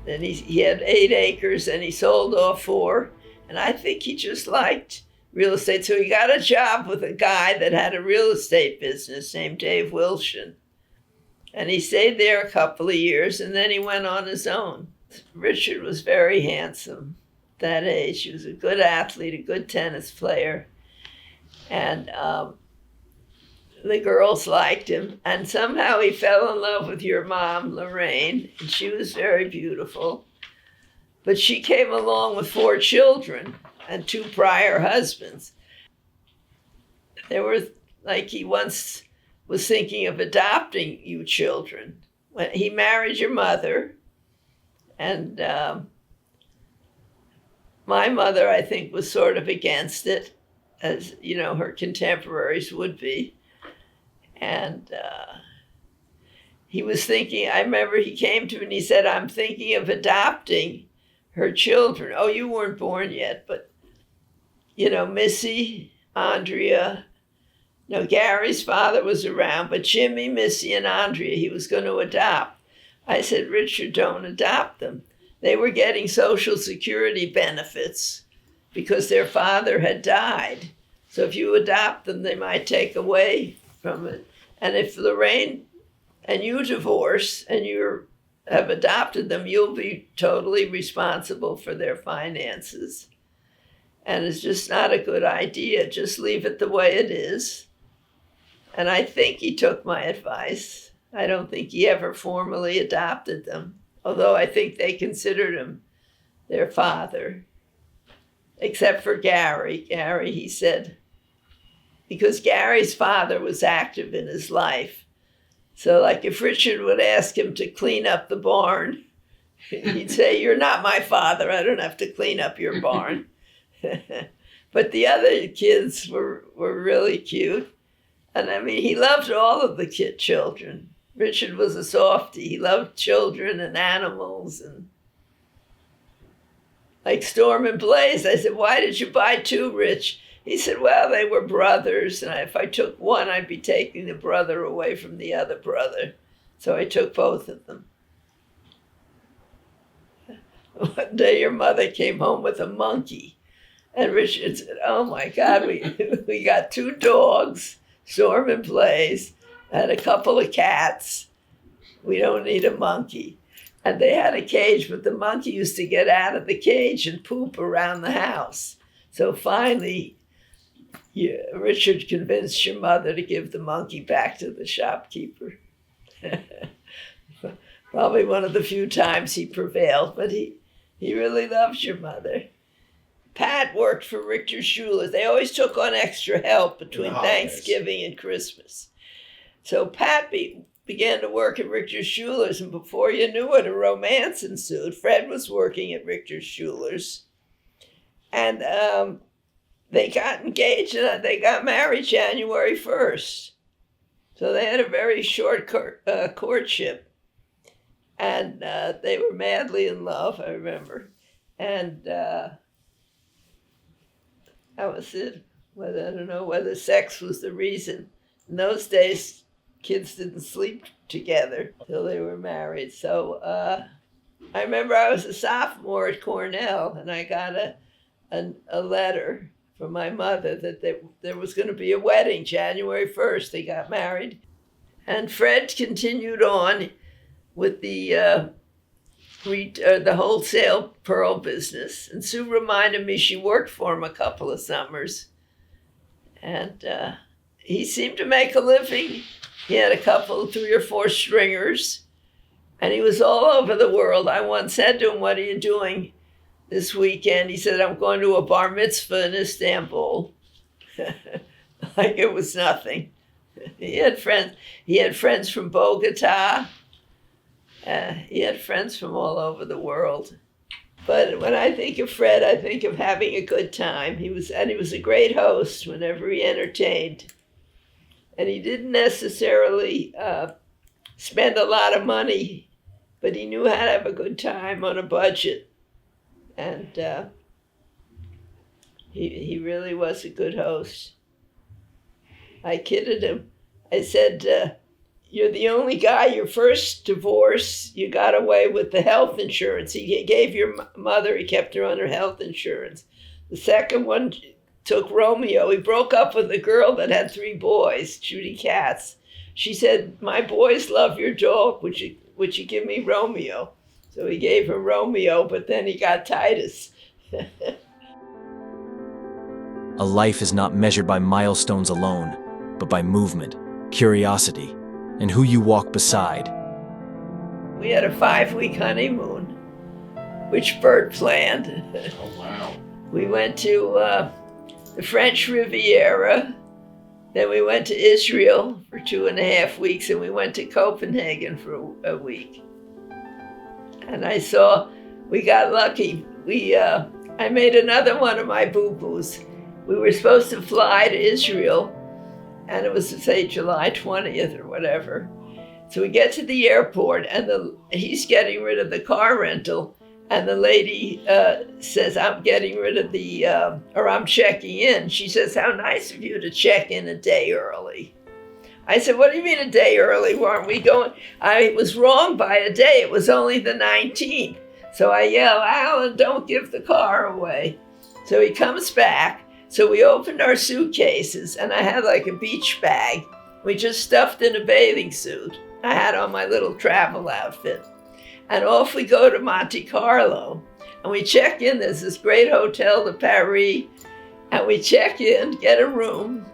Then he had 8 acres, and he sold off 4. And I think he just liked real estate. So he got a job with a guy that had a real estate business named Dave Wilson. And he stayed there a couple of years, and then he went on his own. Richard was very handsome at that age. He was a good athlete, a good tennis player. And the girls liked him. And somehow he fell in love with your mom, Lorraine, and she was very beautiful. But she came along with 4 children and 2 prior husbands. There were, he once was thinking of adopting you children. When he married your mother, and my mother, I think, was sort of against it, as her contemporaries would be. And he was thinking, I remember he came to me and he said, I'm thinking of adopting her children. Oh, you weren't born yet, but Missy, Andrea. No, Gary's father was around, but Jimmy, Missy, and Andrea, he was going to adopt. I said, Richard, don't adopt them. They were getting Social Security benefits because their father had died. So if you adopt them, they might take away from it. And if Lorraine and you divorce and you have adopted them, you'll be totally responsible for their finances. And it's just not a good idea. Just leave it the way it is. And I think he took my advice. I don't think he ever formally adopted them, although I think they considered him their father, except for Gary. Gary, he said, because Gary's father was active in his life. So if Richard would ask him to clean up the barn, he'd say, you're not my father. I don't have to clean up your barn. But the other kids were really cute. And he loved all of the children. Richard was a softie. He loved children and animals. And like Storm and Blaze, I said, why did you buy 2, Rich? He said, well, they were brothers. And if I took one, I'd be taking the brother away from the other brother. So I took both of them. One day your mother came home with a monkey. And Richard said, oh my God, we got 2 dogs, Storm and Blaze, and a couple of cats. We don't need a monkey. And they had a cage, but the monkey used to get out of the cage and poop around the house. So finally, Richard convinced your mother to give the monkey back to the shopkeeper. Probably one of the few times he prevailed, but he really loves your mother. Pat worked for Richter Schuler. They always took on extra help between Thanksgiving and Christmas. So Pat began to work at Richter Schuler's, and before you knew it, a romance ensued. Fred was working at Richter Schuler's, and they got engaged and they got married January 1st. So they had a very short courtship, and they were madly in love, I remember. And that was it. I don't know whether sex was the reason. In those days, kids didn't sleep together till they were married. So I remember I was a sophomore at Cornell, and I got a letter from my mother that there was going to be a wedding January 1st. They got married. And Fred continued on with the wholesale pearl business. And Sue reminded me she worked for him a couple of summers. And he seemed to make a living. He had a couple, 3 or 4 stringers. And he was all over the world. I once said to him, "What are you doing this weekend?" He said, "I'm going to a bar mitzvah in Istanbul." Like it was nothing. He had friends from Bogota. He had friends from all over the world. But when I think of Fred, I think of having a good time. He was a great host whenever he entertained. And he didn't necessarily spend a lot of money, but he knew how to have a good time on a budget. And he really was a good host. I kidded him. I said, "You're the only guy, your first divorce, you got away with the health insurance. He gave your mother, he kept her on her health insurance. The second one took Romeo. He broke up with a girl that had 3 boys, Judy Katz. She said, 'My boys love your dog. Would you give me Romeo?' So he gave her Romeo, but then he got Titus." A life is not measured by milestones alone, but by movement, curiosity, and who you walk beside. We had a 5-week honeymoon, which Bert planned. Oh, wow. We went to the French Riviera, then we went to Israel for 2.5 weeks, and we went to Copenhagen for a week. And we got lucky. I made another one of my boo-boos. We were supposed to fly to Israel, and it was, say, July 20th or whatever. So we get to the airport, and he's getting rid of the car rental, and the lady says, "I'm getting rid of I'm checking in." She says, "How nice of you to check in a day early." I said, "What do you mean a day early? Weren't we going?" I was wrong by a day. It was only the 19th. So I yell, "Alan, don't give the car away." So he comes back. So we opened our suitcases, and I had like a beach bag. We just stuffed in a bathing suit. I had on my little travel outfit. And off we go to Monte Carlo. And we check in. There's this great Hotel de Paris. And we check in, get a room,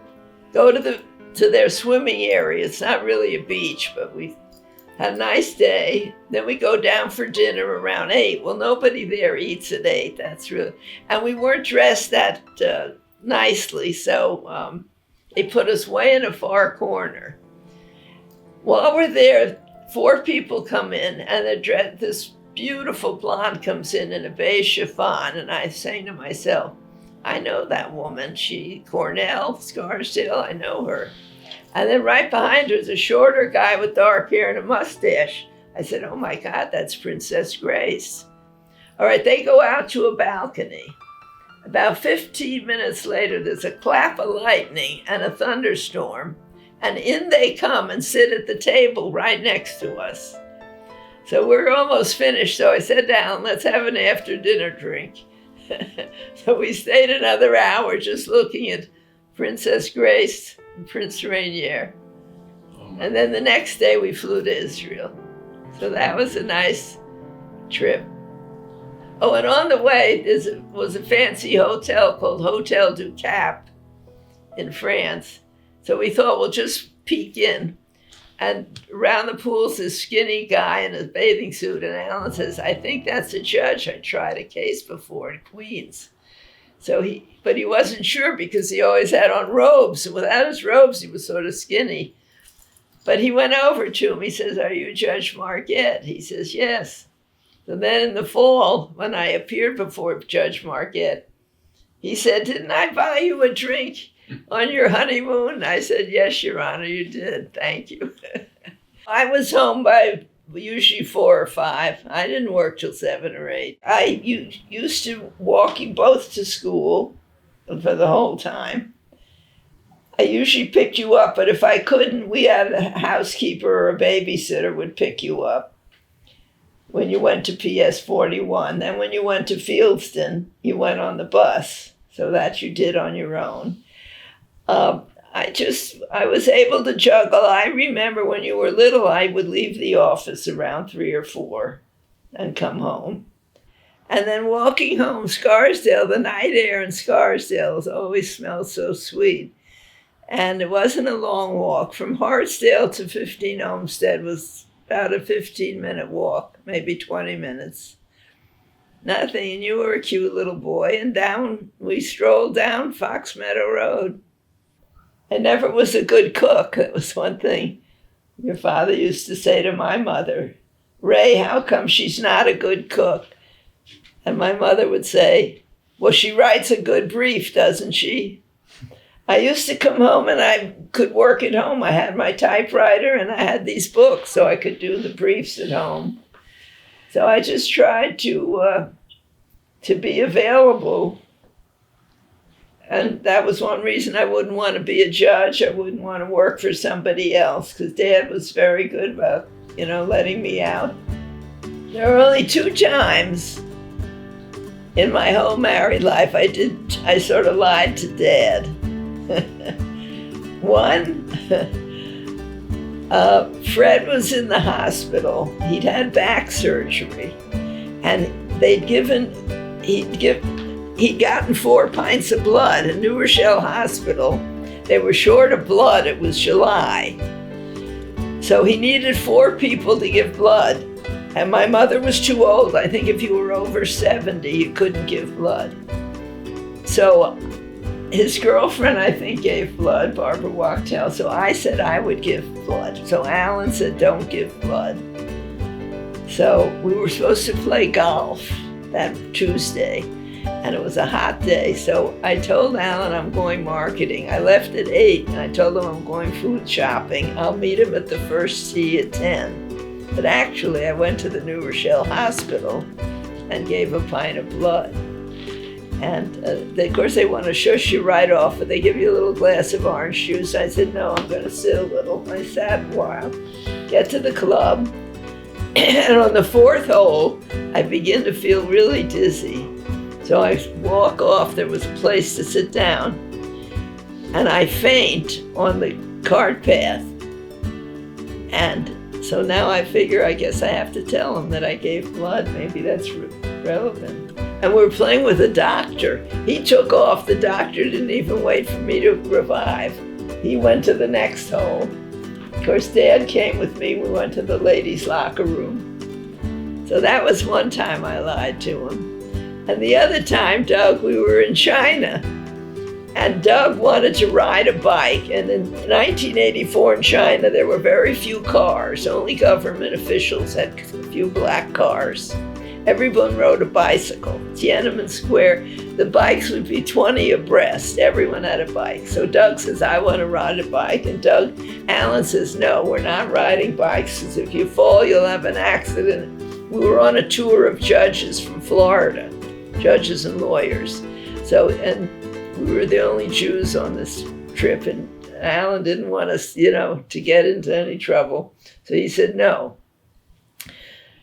go to their swimming area. It's not really a beach, but we had a nice day. Then we go down for dinner around 8. Well, nobody there eats at 8. And we weren't dressed that nicely, so they put us way in a far corner. While we're there, 4 people come in, and this beautiful blonde comes in a beige chiffon, and I say to myself, "I know that woman. Cornell, Scarsdale, I know her." And then right behind her is a shorter guy with dark hair and a mustache. I said, "Oh my God, that's Princess Grace." All right, they go out to a balcony. About 15 minutes later, there's a clap of lightning and a thunderstorm, and in they come and sit at the table right next to us. So we're almost finished, so I said to Alan, "Let's have an after-dinner drink." So we stayed another hour just looking at Princess Grace and Prince Rainier. And then the next day we flew to Israel. So that was a nice trip. Oh, and on the way, was a fancy hotel called Hotel du Cap in France. So we thought we'll just peek in. And around the pool's this skinny guy in a bathing suit, and Alan says, I think that's a judge I tried a case before in Queens. But he wasn't sure because he always had on robes, and without his robes, he was sort of skinny. But he went over to him. He says, are you Judge Marquette? He says, yes. So then in the fall, when I appeared before Judge Marquette, he said, didn't I buy you a drink on your honeymoon? I said, yes, Your Honor, you did. Thank you. I was home by usually 4 or 5. I didn't work till 7 or 8. I used to walk you both to school for the whole time. I usually picked you up, but if I couldn't, we had a housekeeper or a babysitter would pick you up when you went to PS 41. Then when you went to Fieldston, you went on the bus. So that you did on your own. I was able to juggle. I remember when you were little, I would leave the office around 3 or 4 and come home. And then walking home, Scarsdale, the night air in Scarsdale always smelled so sweet. And it wasn't a long walk. From Hartsdale to 15 Olmsted was about a 15-minute walk, maybe 20 minutes. Nothing, and you were a cute little boy, and we strolled down Fox Meadow Road. I never was a good cook. That was one thing your father used to say to my mother, Ray, how come she's not a good cook? And my mother would say, well, she writes a good brief, doesn't she? I used to come home and I could work at home. I had my typewriter and I had these books so I could do the briefs at home. So I just tried to be available. And that was one reason I wouldn't want to be a judge. I wouldn't want to work for somebody else because Dad was very good about, letting me out. There were only 2 times in my whole married life I sort of lied to Dad. One, Fred was in the hospital. He'd had back surgery, and he'd gotten 4 pints of blood in New Rochelle Hospital. They were short of blood. It was July. So he needed 4 people to give blood. And my mother was too old. I think if you were over 70, you couldn't give blood. So his girlfriend, I think, gave blood, Barbara Wachtel. So I said I would give blood. So Alan said, don't give blood. So we were supposed to play golf that Tuesday, and it was a hot day. So I told Alan I'm going marketing. I left at 8, and I told him I'm going food shopping. I'll meet him at the first tee at 10. But actually, I went to the New Rochelle Hospital and gave a pint of blood. And of course, they want to shush you right off, but they give you a little glass of orange juice. I said, no, I'm going to sit a little. I sat a while, get to the club, and on the 4th hole, I begin to feel really dizzy. So I walk off. There was a place to sit down, and I faint on the cart path. And so now I figure, I guess I have to tell him that I gave blood. Maybe that's relevant. And we were playing with a doctor. He took off. The doctor didn't even wait for me to revive. He went to the next hole. Of course, Dad came with me. We went to the ladies' locker room. So that was one time I lied to him. And the other time, Doug, we were in China. And Doug wanted to ride a bike. And in 1984 in China, there were very few cars. Only government officials had a few black cars. Everyone rode a bicycle. Tiananmen Square, the bikes would be 20 abreast. Everyone had a bike. So Doug says, I want to ride a bike. And Alan says, no, we're not riding bikes, because if you fall, you'll have an accident. We were on a tour of judges from Florida, judges and lawyers. And we were the only Jews on this trip. And Alan didn't want us, to get into any trouble. So he said, no.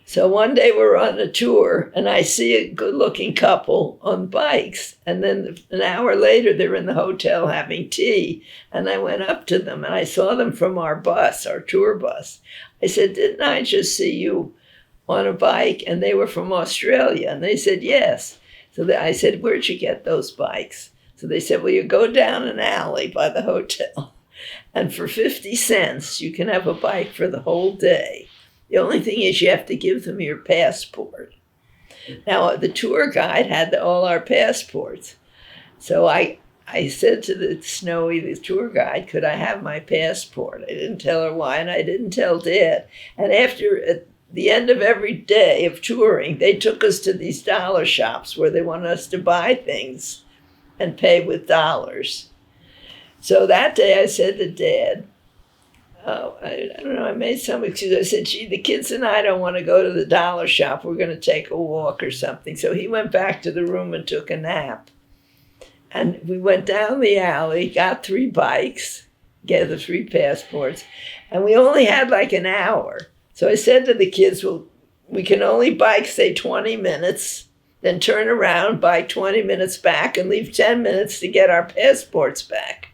So one day we're on a tour, and I see a good-looking couple on bikes. And then an hour later, they're in the hotel having tea. And I went up to them, and I saw them from our bus, our tour bus. I said, didn't I just see you on a bike? And they were from Australia. And they said, yes. So I said, where'd you get those bikes? So they said, well, you go down an alley by the hotel. And for 50 cents, you can have a bike for the whole day. The only thing is you have to give them your passport. Now, the tour guide had all our passports. So I said to the Snowy, the tour guide, could I have my passport? I didn't tell her why, and I didn't tell Dad. And at the end of every day of touring, they took us to these dollar shops where they wanted us to buy things and pay with dollars. So that day I said to Dad, I don't know, I made some excuse. I said, gee, the kids and I don't want to go to the dollar shop. We're going to take a walk or something. So he went back to the room and took a nap. And we went down the alley, got 3 bikes, gave the 3 passports, and we only had like an hour. So I said to the kids, well, we can only bike, say, 20 minutes, then turn around, bike 20 minutes back, and leave 10 minutes to get our passports back.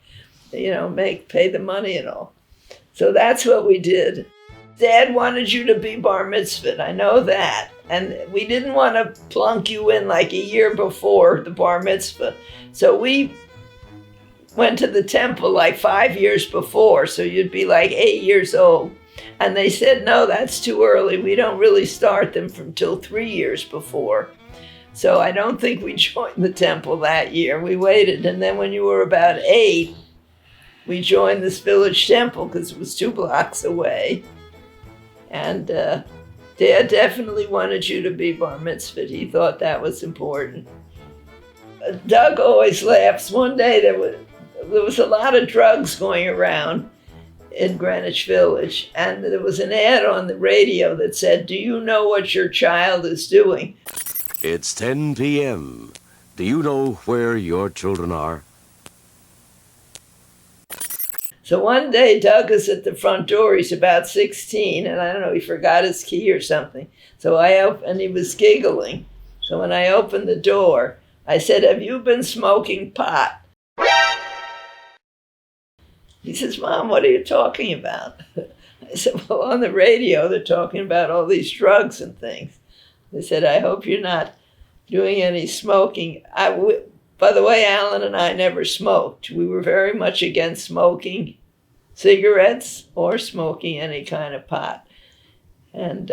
Pay the money and all. So that's what we did. Dad wanted you to be bar mitzvahed, I know that. And we didn't want to plunk you in like a year before the bar mitzvah. So we went to the temple like 5 years before, so you'd be like 8 years old. And they said, no, that's too early. We don't really start them till 3 years before. So I don't think we joined the temple that year. We waited. And then when you were about 8, we joined this village temple because it was 2 blocks away. And Dad definitely wanted you to be bar mitzvahed. He thought that was important. Doug always laughs. One day there was a lot of drugs going around in Greenwich Village, and there was an ad on the radio that said, do you know what your child is doing? It's 10 p.m. Do you know where your children are? So one day, Doug is at the front door. He's about 16, and I don't know, he forgot his key or something. So and he was giggling. So when I opened the door, I said, have you been smoking pot? He says, Mom, what are you talking about? I said, well, on the radio, they're talking about all these drugs and things. They said, I hope you're not doing any smoking. By the way, Alan and I never smoked. We were very much against smoking cigarettes or smoking any kind of pot. And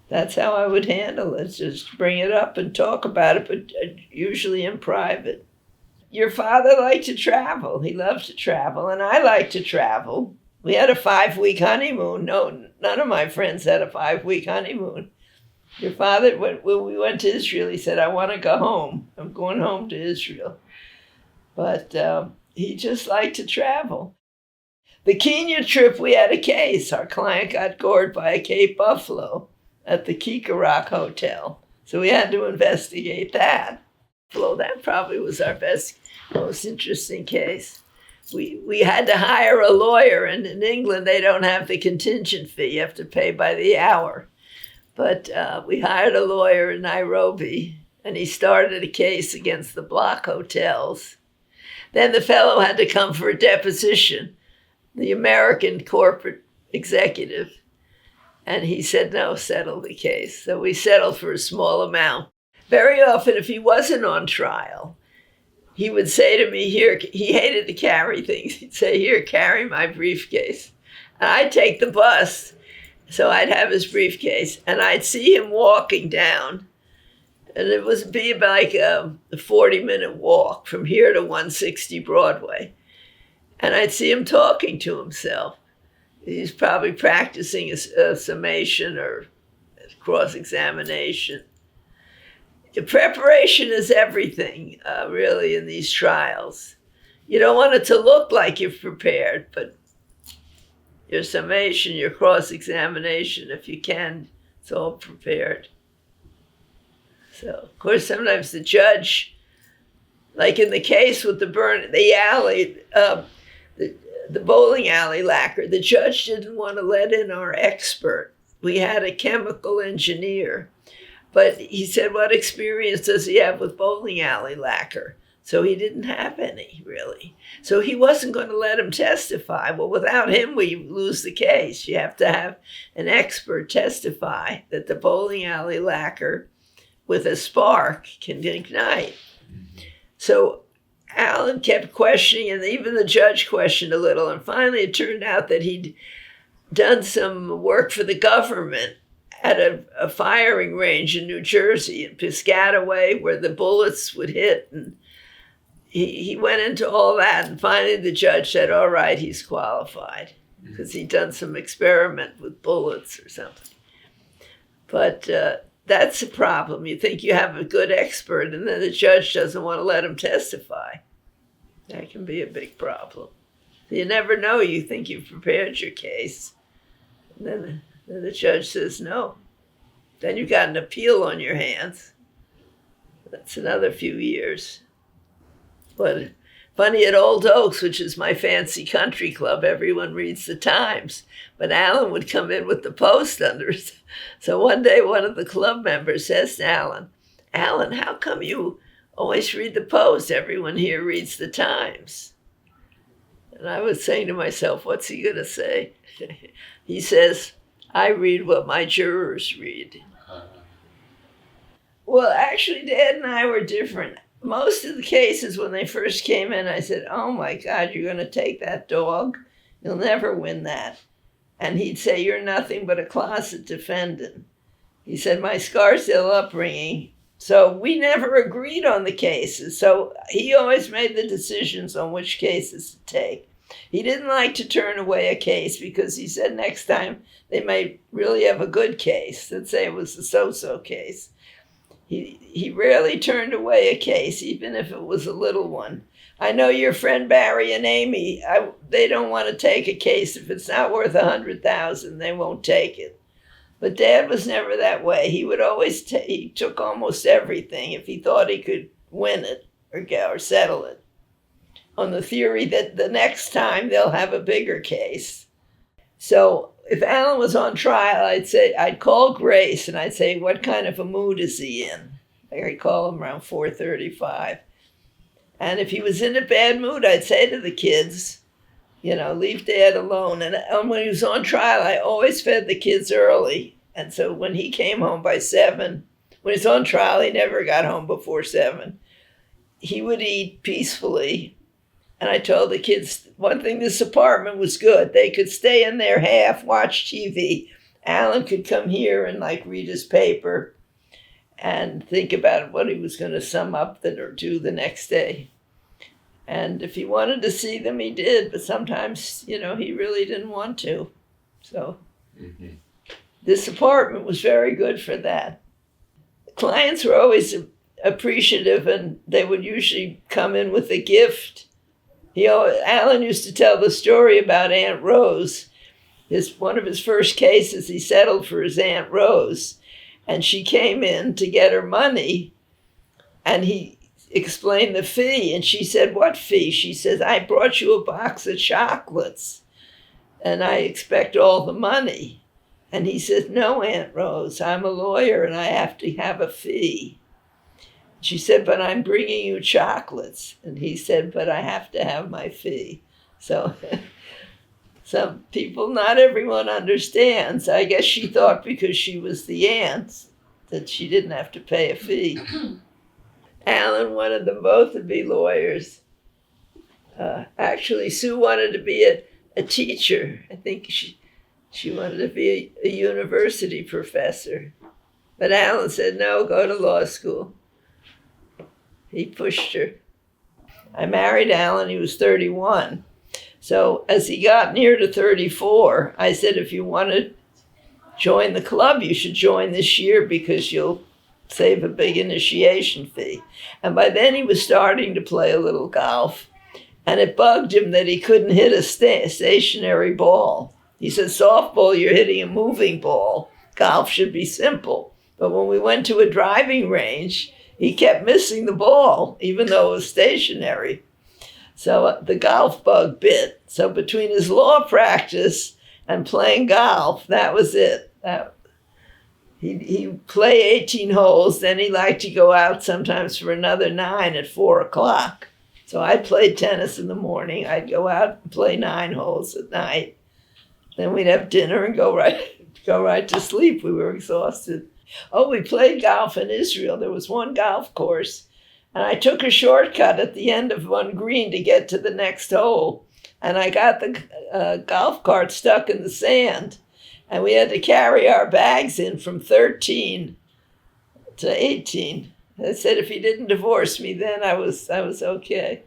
that's how I would handle it, just bring it up and talk about it, but usually in private. Your father liked to travel. He loved to travel, and I liked to travel. We had a 5-week honeymoon. No, none of my friends had a 5-week honeymoon. Your father, when we went to Israel, he said, I want to go home. I'm going home to Israel. But he just liked to travel. The Kenya trip, we had a case. Our client got gored by a Cape Buffalo at the Kikarock Hotel. So we had to investigate that. Well, that probably was our most interesting case. We had to hire a lawyer, and in England, they don't have the contingent fee. You have to pay by the hour. But we hired a lawyer in Nairobi, and he started a case against the block hotels. Then the fellow had to come for a deposition, the American corporate executive. And he said, no, settle the case. So we settled for a small amount. Very often, if he wasn't on trial, he would say to me, here, he hated to carry things. He'd say, here, carry my briefcase. And I'd take the bus. So I'd have his briefcase, and I'd see him walking down. And it would be like a 40-minute walk from here to 160 Broadway. And I'd see him talking to himself. He's probably practicing a summation or cross-examination. Preparation is everything, really, in these trials. You don't want it to look like you've prepared, but your summation, your cross-examination, if you can, it's all prepared. So, of course, sometimes the judge, like in the case with the alley, the bowling alley lacquer, the judge didn't want to let in our expert. We had a chemical engineer, but he said, what experience does he have with bowling alley lacquer? So he didn't have any, really. So he wasn't going to let him testify. Well, without him, we lose the case. You have to have an expert testify that the bowling alley lacquer with a spark can ignite. So Alan kept questioning, and even the judge questioned a little. And finally, it turned out that he'd done some work for the government at a firing range in New Jersey, in Piscataway, where the bullets would hit. And he went into all that. And finally, the judge said, all right, he's qualified, because he'd done some experiment with bullets or something. But that's a problem. You think you have a good expert, and then the judge doesn't want to let him testify. That can be a big problem. You never know. You think you've prepared your case, and then the judge says no. Then you've got an appeal on your hands. That's another few years. But funny, at Old Oaks, which is my fancy country club, everyone reads the Times. But Alan would come in with the Post under it. So one day, one of the club members says to Alan, Alan, how come you always read the Post? Everyone here reads the Times. And I was saying to myself, what's he going to say? He says, I read what my jurors read. Well, actually, Dad and I were different. Most of the cases, when they first came in, I said, oh my God, you're going to take that dog? You'll never win that. And he'd say, you're nothing but a closet defendant. He said, my Scarsdale upbringing. So we never agreed on the cases. So he always made the decisions on which cases to take. He didn't like to turn away a case because he said next time they might really have a good case. Let's say it was a so-so case. He rarely turned away a case, even if it was a little one. I know your friend Barry and Amy, they don't want to take a case. If it's not worth $100,000, they won't take it. But Dad was never that way. He would always he took almost everything if he thought he could win it or settle it, on the theory that the next time they'll have a bigger case. So if Alan was on trial, I'd call Grace and I'd say, what kind of a mood is he in? I'd call him around 4:35. And if he was in a bad mood, I'd say to the kids, leave Dad alone. And when he was on trial, I always fed the kids early. And so when he came home by 7, when he was on trial, he never got home before 7. He would eat peacefully. And I told the kids, one thing, this apartment was good. They could stay in their half, watch TV. Alan could come here and read his paper and think about what he was going to sum up or do the next day. And if he wanted to see them, he did. But sometimes, he really didn't want to. So this apartment was very good for that. Clients were always appreciative, and they would usually come in with a gift. Alan used to tell the story about Aunt Rose. One of his first cases, he settled for his Aunt Rose. And she came in to get her money, and he explained the fee. And she said, what fee? She says, I brought you a box of chocolates, and I expect all the money. And he said, no, Aunt Rose, I'm a lawyer, and I have to have a fee. She said, but I'm bringing you chocolates. And he said, but I have to have my fee. So some people, not everyone understands. I guess she thought because she was the aunt that she didn't have to pay a fee. Alan wanted them both to be lawyers. Actually, Sue wanted to be a teacher. I think she wanted to be a university professor. But Alan said, no, go to law school. He pushed her. I married Alan, he was 31. So as he got near to 34, I said, if you want to join the club, you should join this year because you'll save a big initiation fee. And by then he was starting to play a little golf. And it bugged him that he couldn't hit a stationary ball. He said, softball, you're hitting a moving ball. Golf should be simple. But when we went to a driving range, he kept missing the ball, even though it was stationary. So the golf bug bit. So between his law practice and playing golf, that was it. He'd play 18 holes, then he liked to go out sometimes for another 9 at 4 o'clock. So I played tennis in the morning. I'd go out and play 9 holes at night. Then we'd have dinner and go right to sleep. We were exhausted. Oh, we played golf in Israel. There was one golf course And I took a shortcut at the end of one green to get to the next hole. And I got the golf cart stuck in the sand. And we had to carry our bags in from 13 to 18. I said if he didn't divorce me then, I was okay.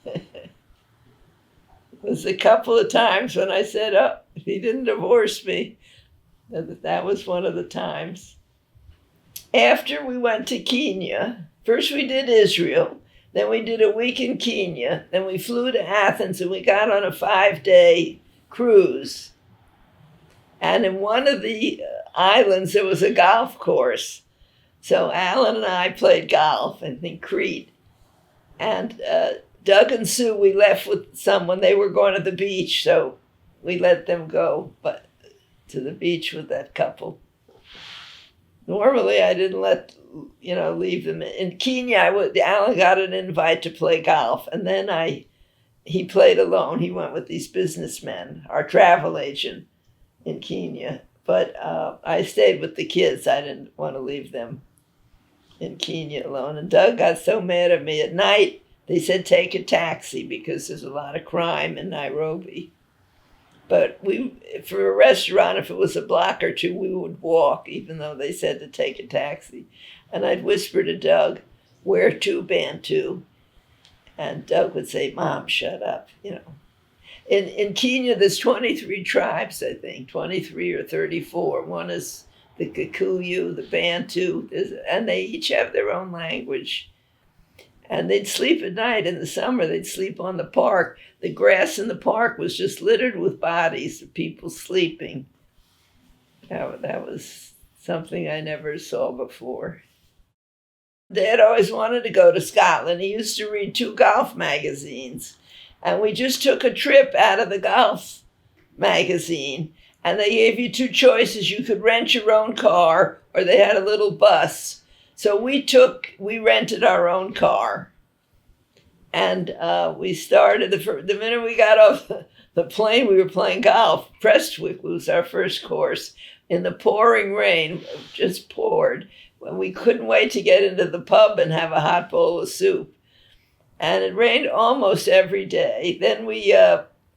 It was a couple of times when I said, oh, if he didn't divorce me, that was one of the times. After we went to Kenya, first we did Israel, then we did a week in Kenya, then we flew to Athens and we got on a 5-day cruise. And in one of the islands, there was a golf course. So Alan and I played golf in Crete. And Doug and Sue, we left with someone. They were going to the beach, so we let them go to the beach with that couple. Normally, I didn't leave them. In Kenya, Alan got an invite to play golf, and then he played alone. He went with these businessmen, our travel agent in Kenya. But I stayed with the kids. I didn't want to leave them in Kenya alone. And Doug got so mad at me at night. They said, take a taxi because there's a lot of crime in Nairobi. But for a restaurant, if it was a block or two, we would walk, even though they said to take a taxi. And I'd whisper to Doug, where to, Bantu? And Doug would say, Mom, shut up, In Kenya, there's 23 tribes, I think, 23 or 34. One is the Kikuyu, the Bantu, and they each have their own language. And they'd sleep at night. In the summer, they'd sleep on the park. The grass in the park was just littered with bodies of people sleeping. That was something I never saw before. Dad always wanted to go to Scotland. He used to read 2 golf magazines. And we just took a trip out of the golf magazine. And they gave you 2 choices. You could rent your own car, or they had a little bus. So we rented our own car. And we started, the minute we got off the plane, we were playing golf. Prestwick was our first course. In the pouring rain, it just poured. When we couldn't wait to get into the pub and have a hot bowl of soup. And it rained almost every day. Then we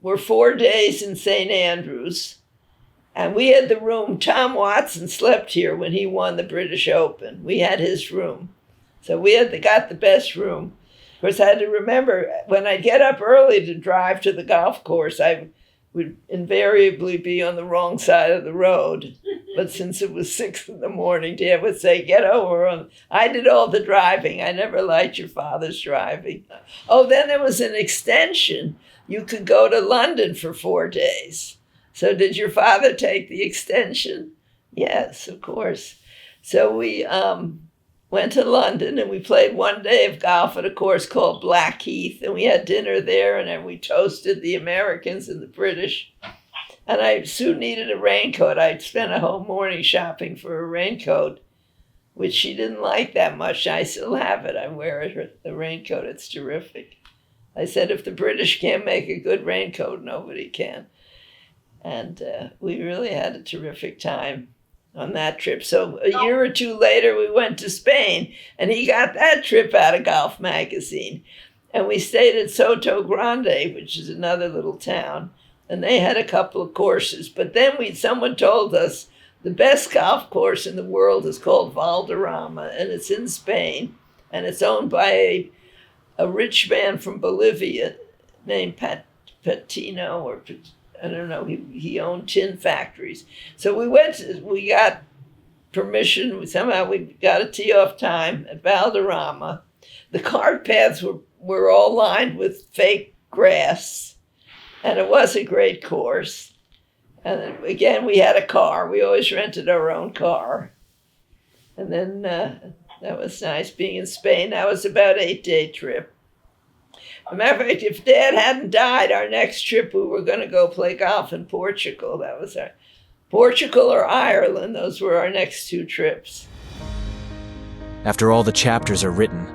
were 4 days in St. Andrews. And we had the room. Tom Watson slept here when he won the British Open. We had his room. So we got the best room. Of course, I had to remember, when I'd get up early to drive to the golf course, I would invariably be on the wrong side of the road. But since it was 6 in the morning, Dad would say, get over. I did all the driving. I never liked your father's driving. Oh, then there was an extension. You could go to London for 4 days. So did your father take the extension? Yes, of course. So we went to London and we played 1 day of golf at a course called Blackheath. And we had dinner there and then we toasted the Americans and the British. And Sue needed a raincoat. I'd spent a whole morning shopping for a raincoat, which she didn't like that much. I still have it. I wear the raincoat. It's terrific. I said, if the British can't make a good raincoat, nobody can. And we really had a terrific time on that trip. So a year or 2 later, we went to Spain, and he got that trip out of Golf Magazine. And we stayed at Soto Grande, which is another little town, and they had a couple of courses. But then someone told us the best golf course in the world is called Valderrama, and it's in Spain, and it's owned by a rich man from Bolivia named Patino, or I don't know, he owned tin factories. So we got permission, somehow we got a tee-off time at Valderrama. The cart paths were all lined with fake grass, and it was a great course. And again, we had a car. We always rented our own car. And then that was nice being in Spain. That was about an 8-day trip. As a matter of fact, if Dad hadn't died, our next trip, we were going to go play golf in Portugal. That was Portugal or Ireland. Those were our next 2 trips. After all the chapters are written,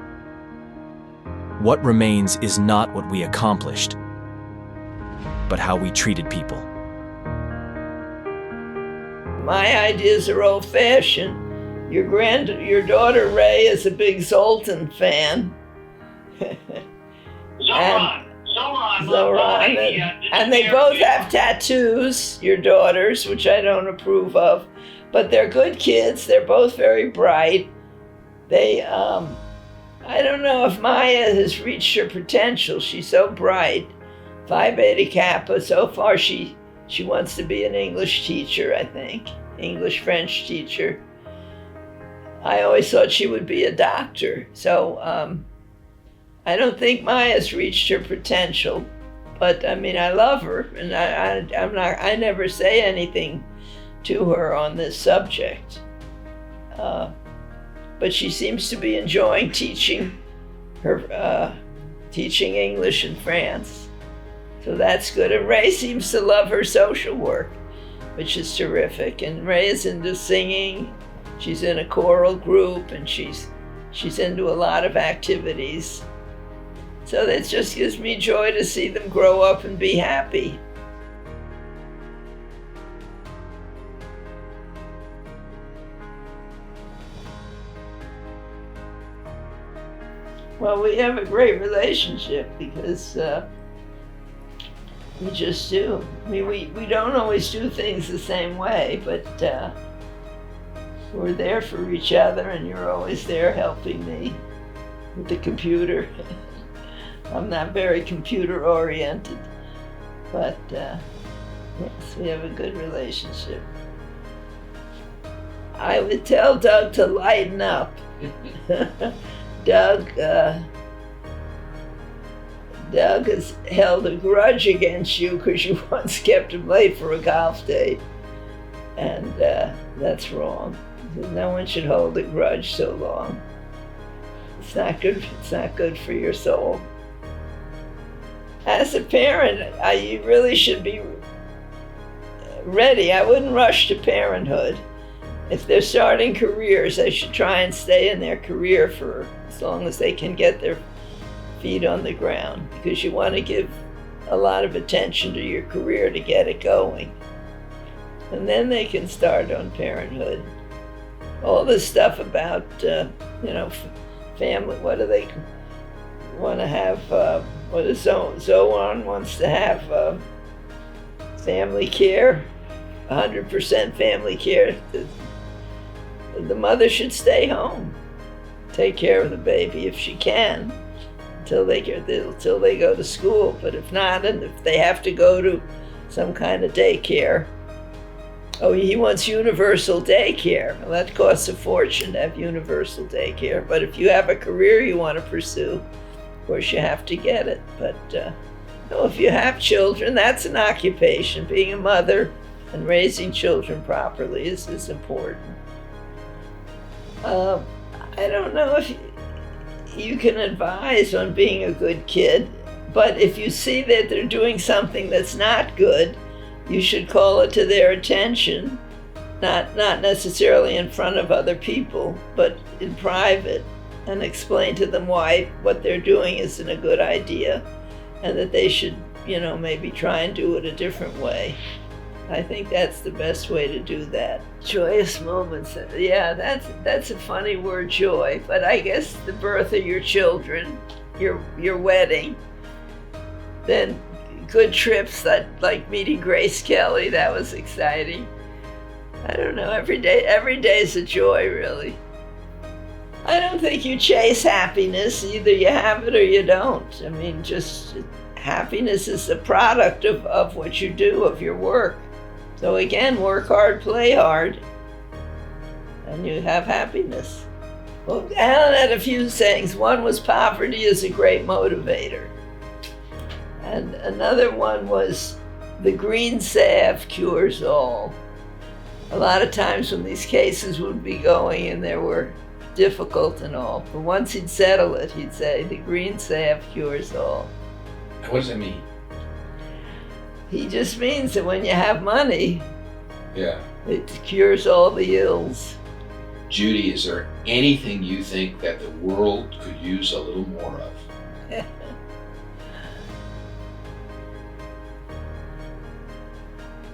what remains is not what we accomplished, but how we treated people. My ideas are old-fashioned. Your daughter Ray is a big Zoltan fan. Zoran, and they both have tattoos, your daughters, which I don't approve of, but they're good kids. They're both very bright. They, I don't know if Maya has reached her potential. She's so bright, Phi Beta Kappa. So far, she wants to be an English teacher, I think, English French teacher. I always thought she would be a doctor. So I don't think Maya's reached her potential, but I mean, I love her, and I never say anything to her on this subject. But she seems to be enjoying teaching English in France. So that's good. And Ray seems to love her social work, which is terrific. And Ray is into singing. She's in a choral group, and she's into a lot of activities. So that just gives me joy to see them grow up and be happy. Well, we have a great relationship because we just do. I mean, we don't always do things the same way, but we're there for each other, and you're always there helping me with the computer. I'm not very computer oriented, but yes, we have a good relationship. I would tell Doug to lighten up. Doug has held a grudge against you because you once kept him late for a golf date, and that's wrong. No one should hold a grudge so long. It's not good. It's not good for your soul. As a parent, you really should be ready. I wouldn't rush to parenthood. If they're starting careers, they should try and stay in their career for as long as they can get their feet on the ground, because you want to give a lot of attention to your career to get it going. And then they can start on parenthood. All this stuff about, family, what do they want to have, what is Zoan wants to have family care, 100% family care. The mother should stay home, take care of the baby if she can, until they go to school. But if not, and if they have to go to some kind of daycare. Oh, he wants universal daycare. Well, that costs a fortune to have universal daycare. But if you have a career you want to pursue, of course you have to get it. But if you have children, that's an occupation. Being a mother and raising children properly is important. I don't know if you can advise on being a good kid, but if you see that they're doing something that's not good, you should call it to their attention, not necessarily in front of other people, but in private, and explain to them why what they're doing isn't a good idea, and that they should, maybe try and do it a different way. I think that's the best way to do that. Joyous moments. Yeah, that's a funny word, joy. But I guess the birth of your children, your wedding, then good trips like meeting Grace Kelly, that was exciting. I don't know, every day is a joy, really. I don't think you chase happiness. Either you have it or you don't. I mean, just happiness is a product of what you do, of your work. So again, work hard, play hard, and you have happiness. Well, Alan had a few sayings. One was poverty is a great motivator. And another one was the green salve cures all. A lot of times when these cases would be going and they were difficult and all, but once he'd settle it, he'd say, the green salve cures all. What does that mean? He just means that when you have money, yeah, it cures all the ills. Judy, is there anything you think that the world could use a little more of?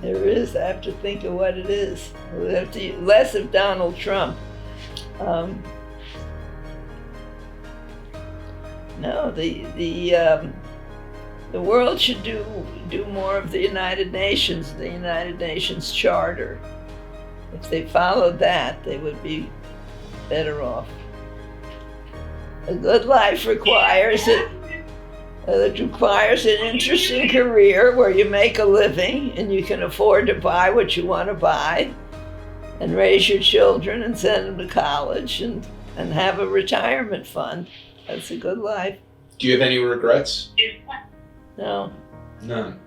There is. I have to think of what it is. We'll have to less of Donald Trump. No, The world should do more of the United Nations, the United Nations Charter. If they followed that, they would be better off. A good life requires an interesting career where you make a living and you can afford to buy what you want to buy and raise your children and send them to college and have a retirement fund. That's a good life. Do you have any regrets? No. None.